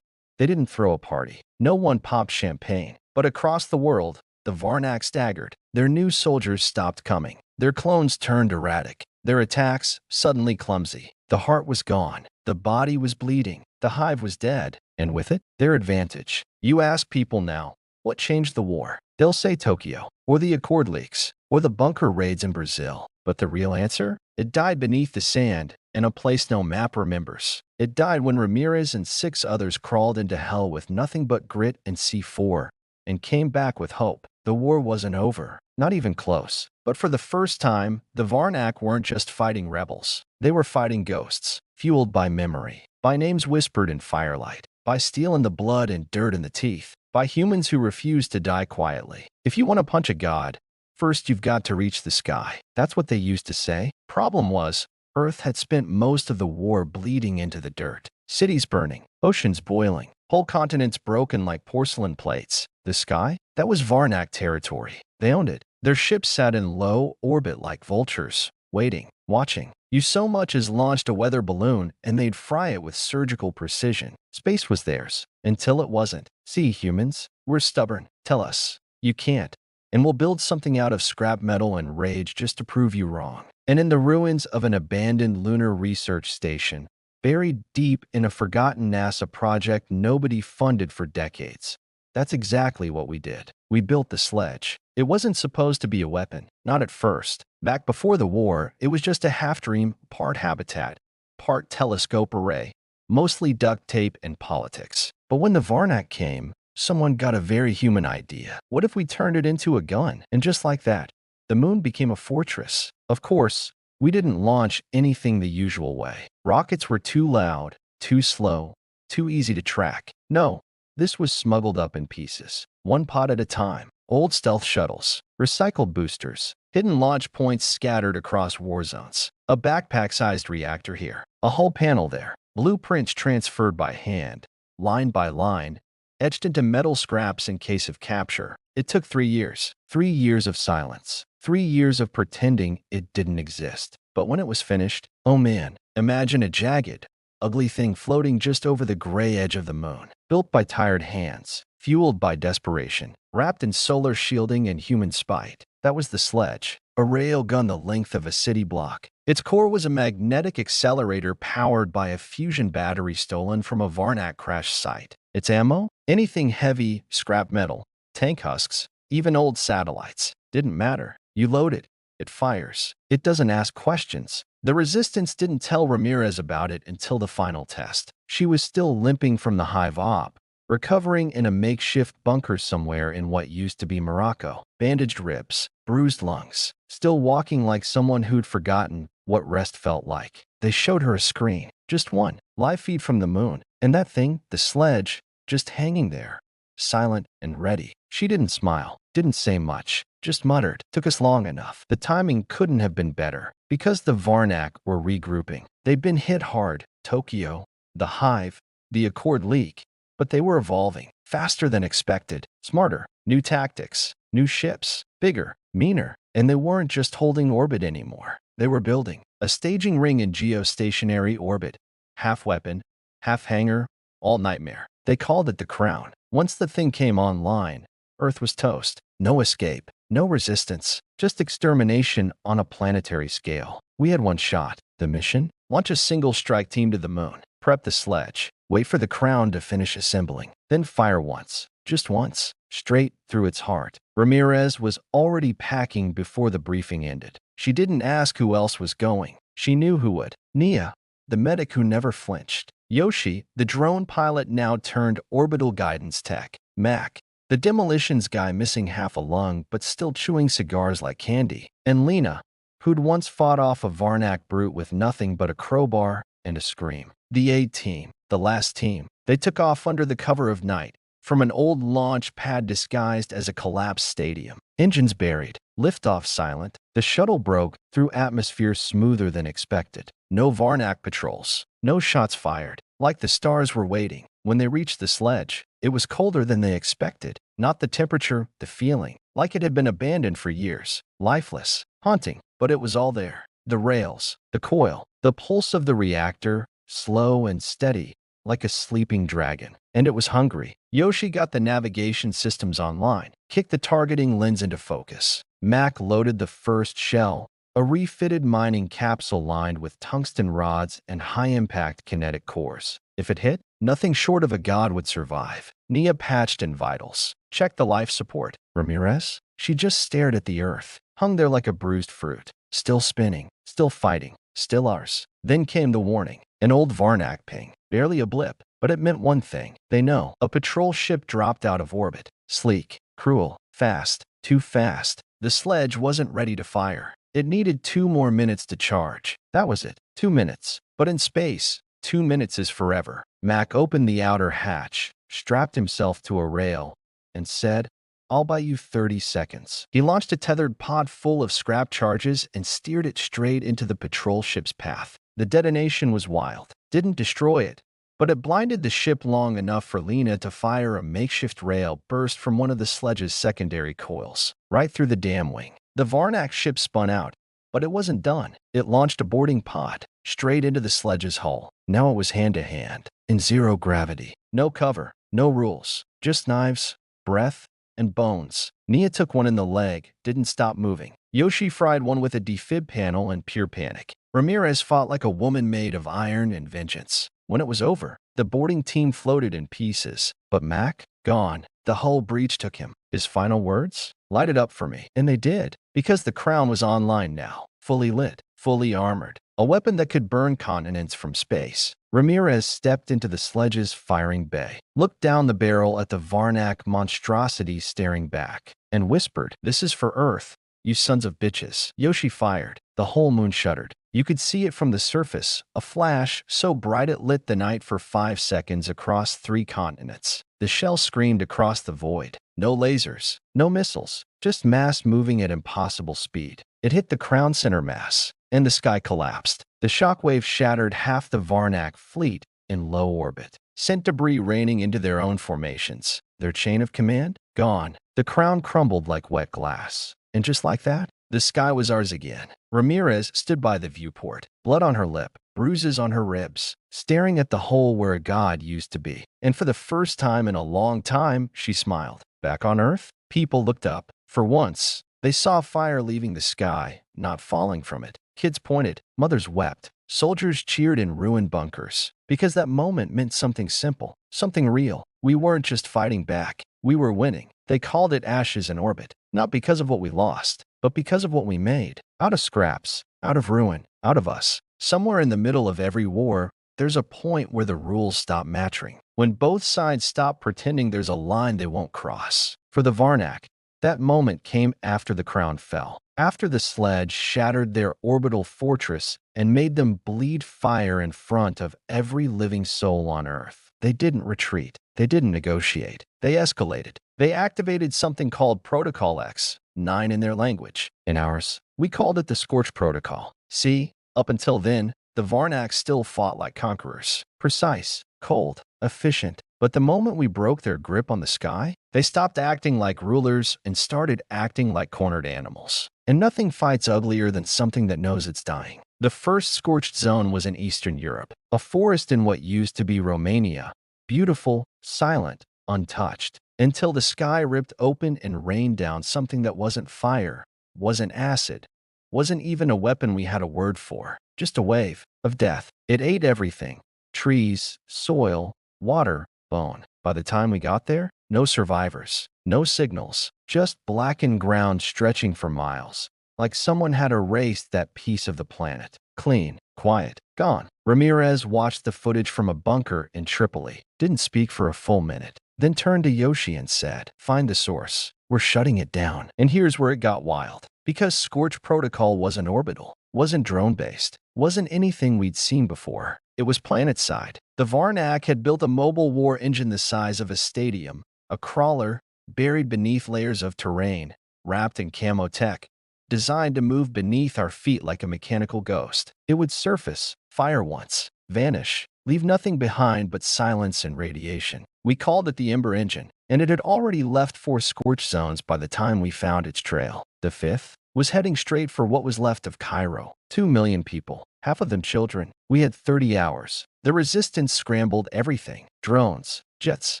they didn't throw a party. No one popped champagne. But across the world, the Varnak staggered. Their new soldiers stopped coming. Their clones turned erratic. Their attacks suddenly clumsy. The heart was gone. The body was bleeding. The hive was dead. And with it, their advantage. You ask people now, what changed the war? They'll say Tokyo, or the Accord leaks, or the bunker raids in Brazil. But the real answer? It died beneath the sand, in a place no map remembers. It died when Ramirez and 6 others crawled into hell with nothing but grit and C4, and came back with hope. The war wasn't over, not even close. But for the first time, the Varnak weren't just fighting rebels. They were fighting ghosts, fueled by memory, by names whispered in firelight, by steel in the blood and dirt in the teeth, by humans who refused to die quietly. If you want to punch a god, first you've got to reach the sky. That's what they used to say. Problem was, Earth had spent most of the war bleeding into the dirt. Cities burning, oceans boiling, whole continents broken like porcelain plates. The sky? That was Varnak territory. They owned it. Their ships sat in low orbit like vultures, waiting, watching. You so much as launched a weather balloon and they'd fry it with surgical precision. Space was theirs, until it wasn't. See, humans, we're stubborn. Tell us, you can't. And we'll build something out of scrap metal and rage just to prove you wrong. And in the ruins of an abandoned lunar research station, buried deep in a forgotten NASA project nobody funded for decades, that's exactly what we did. We built the sledge. It wasn't supposed to be a weapon, not at first. Back before the war, it was just a half-dream, part habitat, part telescope array, mostly duct tape and politics. But when the Varnak came, someone got a very human idea. What if we turned it into a gun? And just like that, the moon became a fortress. Of course, we didn't launch anything the usual way. Rockets were too loud, too slow, too easy to track. No, this was smuggled up in pieces, one pod at a time. Old stealth shuttles, recycled boosters, hidden launch points scattered across war zones. A backpack-sized reactor here, a whole panel there. Blueprints transferred by hand, line by line, etched into metal scraps in case of capture. It took 3 years. 3 years of silence. 3 years of pretending it didn't exist. But when it was finished, oh man, imagine a jagged, ugly thing floating just over the gray edge of the moon. Built by tired hands, fueled by desperation, wrapped in solar shielding and human spite. That was the sledge, a rail gun the length of a city block. Its core was a magnetic accelerator powered by a fusion battery stolen from a Varnak crash site. Its ammo? Anything heavy, scrap metal, tank husks, even old satellites. Didn't matter. You load it. It fires. It doesn't ask questions. The resistance didn't tell Ramirez about it until the final test. She was still limping from the hive op, recovering in a makeshift bunker somewhere in what used to be Morocco. Bandaged ribs, bruised lungs, still walking like someone who'd forgotten what rest felt like. They showed her a screen, just one, live feed from the moon. And that thing, the sledge, just hanging there, silent and ready. She didn't smile, didn't say much, just muttered, "Took us long enough." The timing couldn't have been better, because the Varnak were regrouping. They'd been hit hard, Tokyo, the hive, the Accord leak, but they were evolving, faster than expected, smarter, new tactics, new ships, bigger, meaner, and they weren't just holding orbit anymore. They were building a staging ring in geostationary orbit, half weapon, half hangar, all nightmare. They called it the Crown. Once the thing came online, Earth was toast. No escape, no resistance, just extermination on a planetary scale. We had one shot. The mission? Launch a single strike team to the moon, prep the sledge, wait for the Crown to finish assembling, then fire once, just once, straight through its heart. Ramirez was already packing before the briefing ended. She didn't ask who else was going. She knew who would. Nia, the medic who never flinched. Yoshi, the drone pilot now turned orbital guidance tech. Mac, the demolitions guy missing half a lung but still chewing cigars like candy. And Lena, who'd once fought off a Varnak brute with nothing but a crowbar and a scream. The A-team. the last team. They took off under the cover of night, from an old launch pad disguised as a collapsed stadium. Engines buried, liftoff silent. The shuttle broke through atmosphere smoother than expected. No Varnak patrols, no shots fired. Like the stars were waiting. When they reached the sledge, it was colder than they expected. Not the temperature, the feeling. Like it had been abandoned for years. Lifeless, haunting, but it was all there. The rails, the coil, the pulse of the reactor, slow and steady, like a sleeping dragon. And it was hungry. Yoshi got the navigation systems online, kicked the targeting lens into focus. Mac loaded the first shell, a refitted mining capsule lined with tungsten rods and high-impact kinetic cores. If it hit, nothing short of a god would survive. Nia patched in vitals, checked the life support. Ramirez? She just stared at the earth, hung there like a bruised fruit, still spinning, still fighting, still ours. Then came the warning, an old Varnak ping, barely a blip, but it meant one thing. They know. A patrol ship dropped out of orbit. Sleek, cruel, fast, too fast. The sledge wasn't ready to fire. It needed 2 more minutes to charge. That was it. 2 minutes. But in space, 2 minutes is forever. Mac opened the outer hatch, strapped himself to a rail, and said, "I'll buy you 30 seconds." He launched a tethered pod full of scrap charges and steered it straight into the patrol ship's path. The detonation was wild. Didn't destroy it, but it blinded the ship long enough for Lena to fire a makeshift rail burst from one of the sledge's secondary coils, right through the dam wing. The Varnak ship spun out, but it wasn't done. It launched a boarding pod, straight into the sledge's hull. Now it was hand-to-hand, in zero gravity. No cover, no rules, just knives, breath, and bones. Nia took one in the leg, didn't stop moving. Yoshi fried one with a defib panel in pure panic. Ramirez fought like a woman made of iron and vengeance. When it was over, the boarding team floated in pieces. But Mac? Gone. The hull breach took him. His final words? Light it up for me. And they did. Because the crown was online now. Fully lit. Fully armored. A weapon that could burn continents from space. Ramirez stepped into the sledge's firing bay, looked down the barrel at the Varnak monstrosity staring back, and whispered, "This is for Earth, you sons of bitches." Yoshi fired. The whole moon shuddered. You could see it from the surface, a flash so bright it lit the night for 5 seconds across 3 continents. The shell screamed across the void. No lasers, no missiles, just mass moving at impossible speed. It hit the crown center mass, and the sky collapsed. The shockwave shattered half the Varnak fleet in low orbit, sent debris raining into their own formations. Their chain of command? Gone. The crown crumbled like wet glass. And just like that, the sky was ours again. Ramirez stood by the viewport, blood on her lip, bruises on her ribs, staring at the hole where a god used to be. And for the first time in a long time, she smiled. Back on Earth, people looked up. For once, they saw fire leaving the sky, not falling from it. Kids pointed, mothers wept, soldiers cheered in ruined bunkers. Because that moment meant something simple, something real. We weren't just fighting back, we were winning. They called it ashes in orbit, not because of what we lost, but because of what we made. Out of scraps, out of ruin, out of us. Somewhere in the middle of every war, there's a point where the rules stop matching. When both sides stop pretending there's a line they won't cross. For the Varnak, that moment came after the crown fell. After the sledge shattered their orbital fortress and made them bleed fire in front of every living soul on Earth. They didn't retreat. They didn't negotiate. They escalated. They activated something called Protocol X, 9 in their language. In ours, we called it the Scorch Protocol. See, up until then, the Varnak still fought like conquerors. Precise, cold, efficient. But the moment we broke their grip on the sky, they stopped acting like rulers and started acting like cornered animals. And nothing fights uglier than something that knows it's dying. The first scorched zone was in Eastern Europe, a forest in what used to be Romania. Beautiful, silent, untouched. Until the sky ripped open and rained down something that wasn't fire, wasn't acid, wasn't even a weapon we had a word for. Just a wave of death. It ate everything. Trees, soil, water, bone. By the time we got there, no survivors, no signals, just blackened ground stretching for miles, like someone had erased that piece of the planet. Clean, quiet, gone. Ramirez watched the footage from a bunker in Tripoli, didn't speak for a full minute, then turned to Yoshi and said, "Find the source. We're shutting it down." And here's where it got wild. Because Scorch Protocol wasn't orbital, wasn't drone-based, wasn't anything we'd seen before. It was planet-side. The Varnak had built a mobile war engine the size of a stadium, a crawler buried beneath layers of terrain, wrapped in camo tech, designed to move beneath our feet like a mechanical ghost. It would surface, fire once, vanish, leave nothing behind but silence and radiation. We called it the Ember Engine, and it had already left 4 scorch zones by the time we found its trail. The 5th was heading straight for what was left of Cairo. 2 million people, half of them children. We had 30 hours. The resistance scrambled everything. Drones, jets,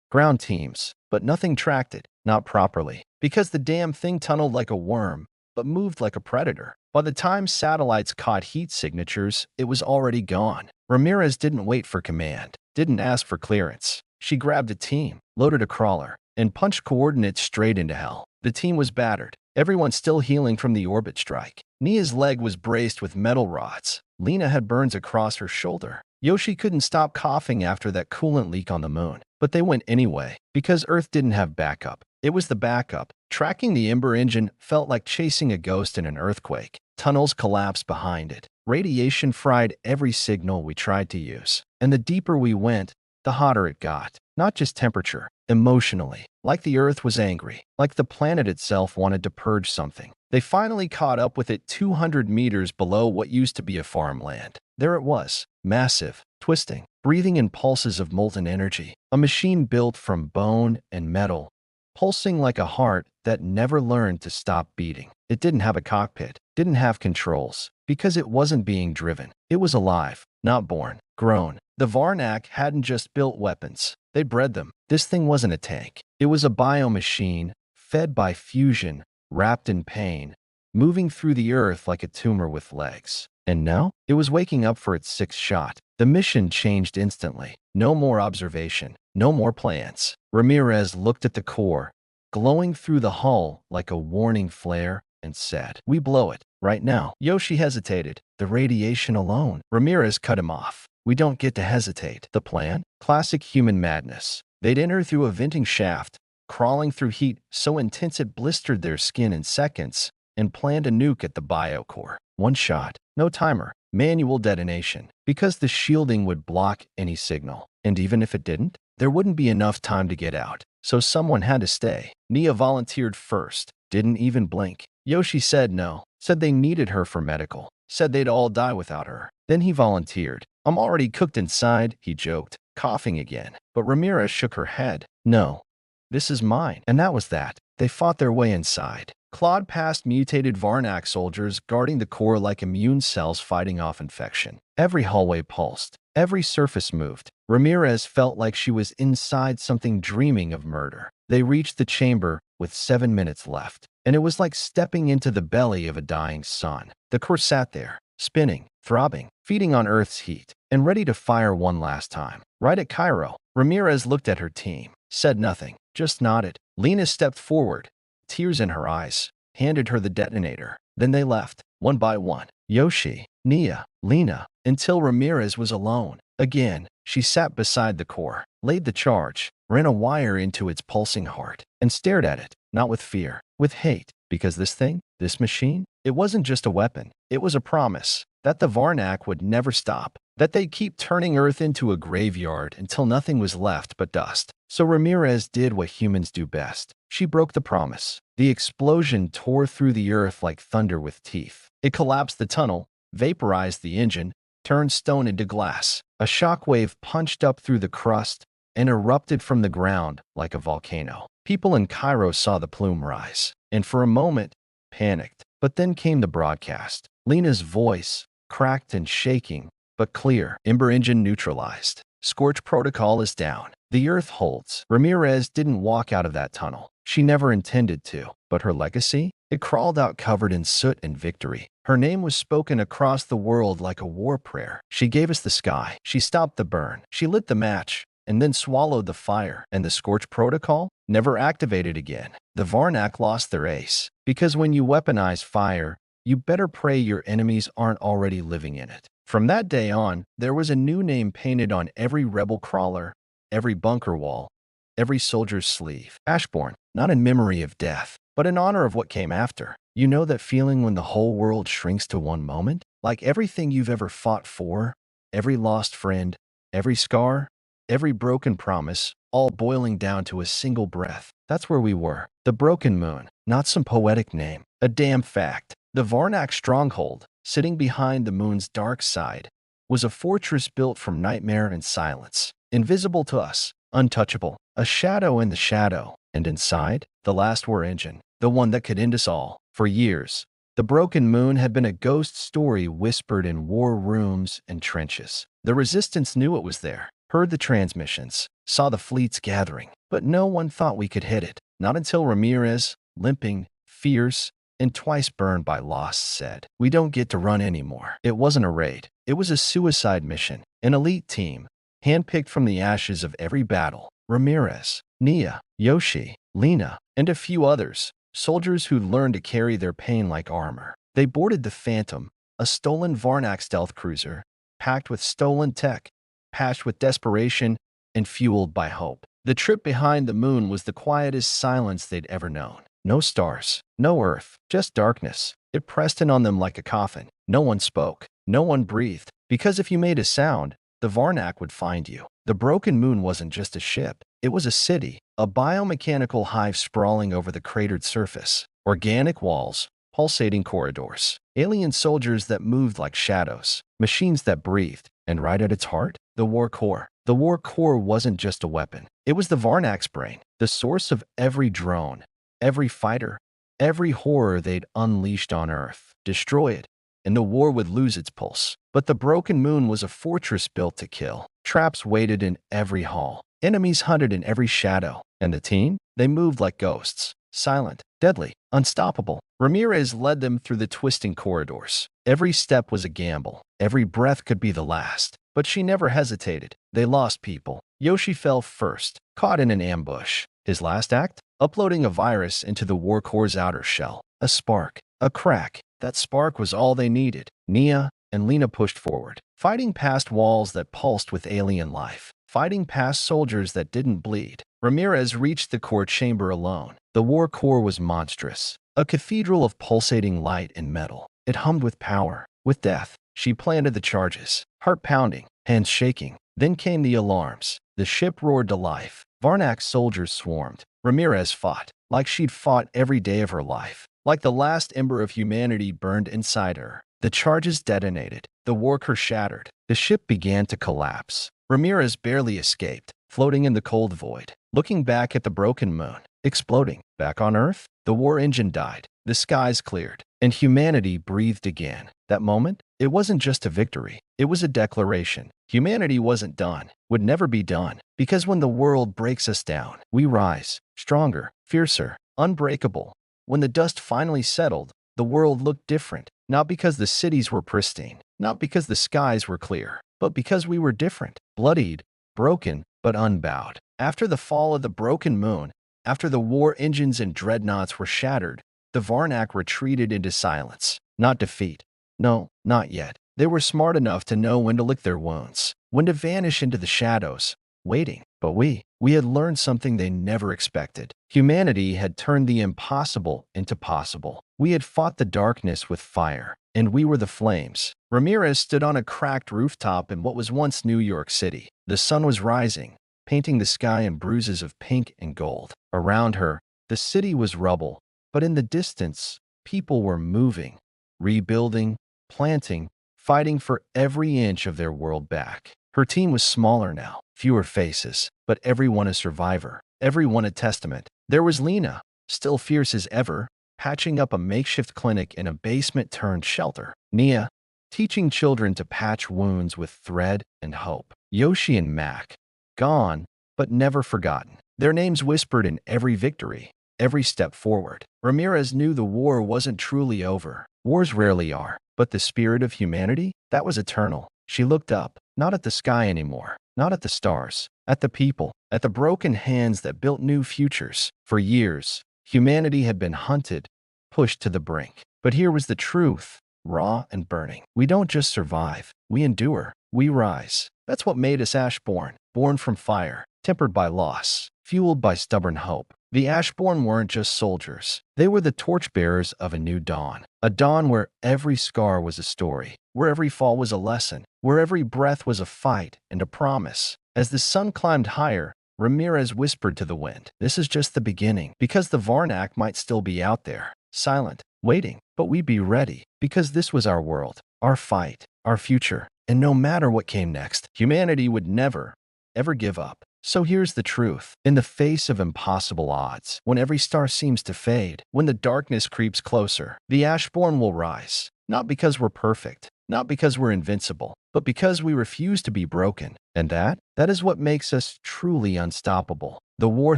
ground teams, but nothing tracked it, not properly, because the damn thing tunneled like a worm, but moved like a predator. By the time satellites caught heat signatures, it was already gone. Ramirez didn't wait for command, didn't ask for clearance. She grabbed a team, loaded a crawler, and punched coordinates straight into hell. The team was battered, everyone still healing from the orbit strike. Nia's leg was braced with metal rods. Lena had burns across her shoulder. Yoshi couldn't stop coughing after that coolant leak on the moon. But they went anyway, because Earth didn't have backup. It was the backup. Tracking the Ember Engine felt like chasing a ghost in an earthquake. Tunnels collapsed behind it. Radiation fried every signal we tried to use. And the deeper we went, the hotter it got. Not just temperature, emotionally. Like the Earth was angry. Like the planet itself wanted to purge something. They finally caught up with it 200 meters below what used to be a farmland. There it was, massive, twisting, breathing in pulses of molten energy. A machine built from bone and metal, pulsing like a heart that never learned to stop beating. It didn't have a cockpit, didn't have controls, because it wasn't being driven. It was alive, not born, grown. The Varnak hadn't just built weapons, they bred them. This thing wasn't a tank. It was a biomachine, fed by fusion, wrapped in pain, moving through the earth like a tumor with legs. And now, it was waking up for its 6th shot. The mission changed instantly. No more observation, no more plans. Ramirez looked at the core, glowing through the hull like a warning flare, and said, "We blow it, right now." Yoshi hesitated. The radiation alone. Ramirez cut him off. "We don't get to hesitate." The plan? Classic human madness. They'd enter through a venting shaft, crawling through heat so intense it blistered their skin in seconds, and planned a nuke at the biocore. One shot, no timer, manual detonation, because the shielding would block any signal. And even if it didn't, there wouldn't be enough time to get out. So someone had to stay. Nia volunteered first, didn't even blink. Yoshi said no, said they needed her for medical, said they'd all die without her. Then he volunteered. "I'm already cooked inside," he joked, coughing again. But Ramirez shook her head. "No, this is mine." And that was that. They fought their way inside. Clawed past mutated Varnak soldiers guarding the core like immune cells fighting off infection. Every hallway pulsed. Every surface moved. Ramirez felt like she was inside something dreaming of murder. They reached the chamber with 7 minutes left, and it was like stepping into the belly of a dying sun. The core sat there, spinning, throbbing, feeding on Earth's heat, and ready to fire one last time. Right at Cairo, Ramirez looked at her team, said nothing, just nodded. Lena stepped forward, tears in her eyes, handed her the detonator. Then they left, one by one. Yoshi, Nia, Lena, until Ramirez was alone. Again, she sat beside the core, laid the charge, ran a wire into its pulsing heart, and stared at it, not with fear, with hate. Because this thing, this machine, it wasn't just a weapon. It was a promise that the Varnak would never stop, that they'd keep turning Earth into a graveyard until nothing was left but dust. So Ramirez did what humans do best. She broke the promise. The explosion tore through the Earth like thunder with teeth. It collapsed the tunnel, vaporized the engine, turned stone into glass. A shockwave punched up through the crust and erupted from the ground like a volcano. People in Cairo saw the plume rise, and for a moment, panicked. But then came the broadcast. Lena's voice, cracked and shaking, but clear. "Ember engine neutralized. Scorch protocol is down. The Earth holds." Ramirez didn't walk out of that tunnel. She never intended to. But her legacy? It crawled out covered in soot and victory. Her name was spoken across the world like a war prayer. She gave us the sky. She stopped the burn. She lit the match, and then swallowed the fire. And the Scorch protocol? Never activated again. The Varnak lost their ace. Because when you weaponize fire, you better pray your enemies aren't already living in it. From that day on, there was a new name painted on every rebel crawler, every bunker wall, every soldier's sleeve. Ashbourne, not in memory of death, but in honor of what came after. You know that feeling when the whole world shrinks to one moment? Like everything you've ever fought for, every lost friend, every scar, every broken promise, all boiling down to a single breath. That's where we were. The broken moon, not some poetic name, a damn fact. The Varnak stronghold, sitting behind the moon's dark side, was a fortress built from nightmare and silence, invisible to us, untouchable, a shadow in the shadow, and inside, the last war engine, the one that could end us all. For years, the broken moon had been a ghost story whispered in war rooms and trenches. The resistance knew it was there, heard the transmissions, saw the fleets gathering, but no one thought we could hit it. Not until Ramirez, limping, fierce, and twice burned by loss, said, "We don't get to run anymore." It wasn't a raid. It was a suicide mission. An elite team, handpicked from the ashes of every battle. Ramirez, Nia, Yoshi, Lena, and a few others, soldiers who'd learned to carry their pain like armor. They boarded the Phantom, a stolen Varnak stealth cruiser, packed with stolen tech, patched with desperation, and fueled by hope. The trip behind the moon was the quietest silence they'd ever known. No stars, no earth, just darkness. It pressed in on them like a coffin. No one spoke. No one breathed. Because if you made a sound, the Varnak would find you. The broken moon wasn't just a ship. It was a city, a biomechanical hive sprawling over the cratered surface. Organic walls, pulsating corridors, alien soldiers that moved like shadows, machines that breathed, and right at its heart, the war core. The war core wasn't just a weapon. It was the Varnak's brain, the source of every drone, every fighter, every horror they'd unleashed on Earth. Destroy it, and the war would lose its pulse. But the broken moon was a fortress built to kill. Traps waited in every hall. Enemies hunted in every shadow. And the team? They moved like ghosts. Silent, deadly, unstoppable. Ramirez led them through the twisting corridors. Every step was a gamble. Every breath could be the last. But she never hesitated. They lost people. Yoshi fell first, caught in an ambush. His last act? Uploading a virus into the war core's outer shell. A spark. A crack. That spark was all they needed. Nia and Lena pushed forward, fighting past walls that pulsed with alien life, fighting past soldiers that didn't bleed. Ramirez reached the core chamber alone. The war core was monstrous, a cathedral of pulsating light and metal. It hummed with power, with death. She planted the charges, heart pounding, hands shaking. Then came the alarms. The ship roared to life. Varnak's soldiers swarmed. Ramirez fought, like she'd fought every day of her life. Like the last ember of humanity burned inside her. The charges detonated. The war core shattered. The ship began to collapse. Ramirez barely escaped, floating in the cold void, looking back at the broken moon, exploding. Back on Earth, the war engine died. The skies cleared, and humanity breathed again. That moment, it wasn't just a victory. It was a declaration. Humanity wasn't done, would never be done, because when the world breaks us down, we rise, stronger, fiercer, unbreakable. When the dust finally settled, the world looked different, not because the cities were pristine, not because the skies were clear, but because we were different, bloodied, broken, but unbowed. After the fall of the broken moon, after the war engines and dreadnoughts were shattered, the Varnak retreated into silence, not defeat. No, not yet. They were smart enough to know when to lick their wounds, when to vanish into the shadows, waiting. But we had learned something they never expected. Humanity had turned the impossible into possible. We had fought the darkness with fire, and we were the flames. Ramirez stood on a cracked rooftop in what was once New York City. The sun was rising, painting the sky in bruises of pink and gold. Around her, the city was rubble, but in the distance, people were moving, rebuilding, planting, fighting for every inch of their world back. Her team was smaller now, fewer faces, but everyone a survivor, everyone a testament. There was Lena, still fierce as ever, patching up a makeshift clinic in a basement-turned shelter. Nia, teaching children to patch wounds with thread and hope. Yoshi and Mac, gone, but never forgotten. Their names whispered in every victory, every step forward. Ramirez knew the war wasn't truly over. Wars rarely are, but the spirit of humanity, that was eternal. She looked up, not at the sky anymore, not at the stars, at the people, at the broken hands that built new futures. For years, humanity had been hunted, pushed to the brink. But here was the truth, raw and burning. We don't just survive, we endure, we rise. That's what made us Ashborn, born from fire, tempered by loss, fueled by stubborn hope. The Ashborn weren't just soldiers. They were the torchbearers of a new dawn. A dawn where every scar was a story, where every fall was a lesson, where every breath was a fight and a promise. As the sun climbed higher, Ramirez whispered to the wind, "This is just the beginning, because the Varnak might still be out there, silent, waiting, but we'd be ready, because this was our world, our fight, our future, and no matter what came next, humanity would never, ever give up." So here's the truth. In the face of impossible odds, when every star seems to fade, when the darkness creeps closer, the Ashborn will rise. Not because we're perfect, not because we're invincible, but because we refuse to be broken. And that is what makes us truly unstoppable. The war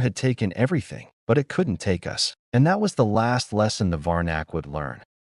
had taken everything, but it couldn't take us. And that was the last lesson the Varnak would learn.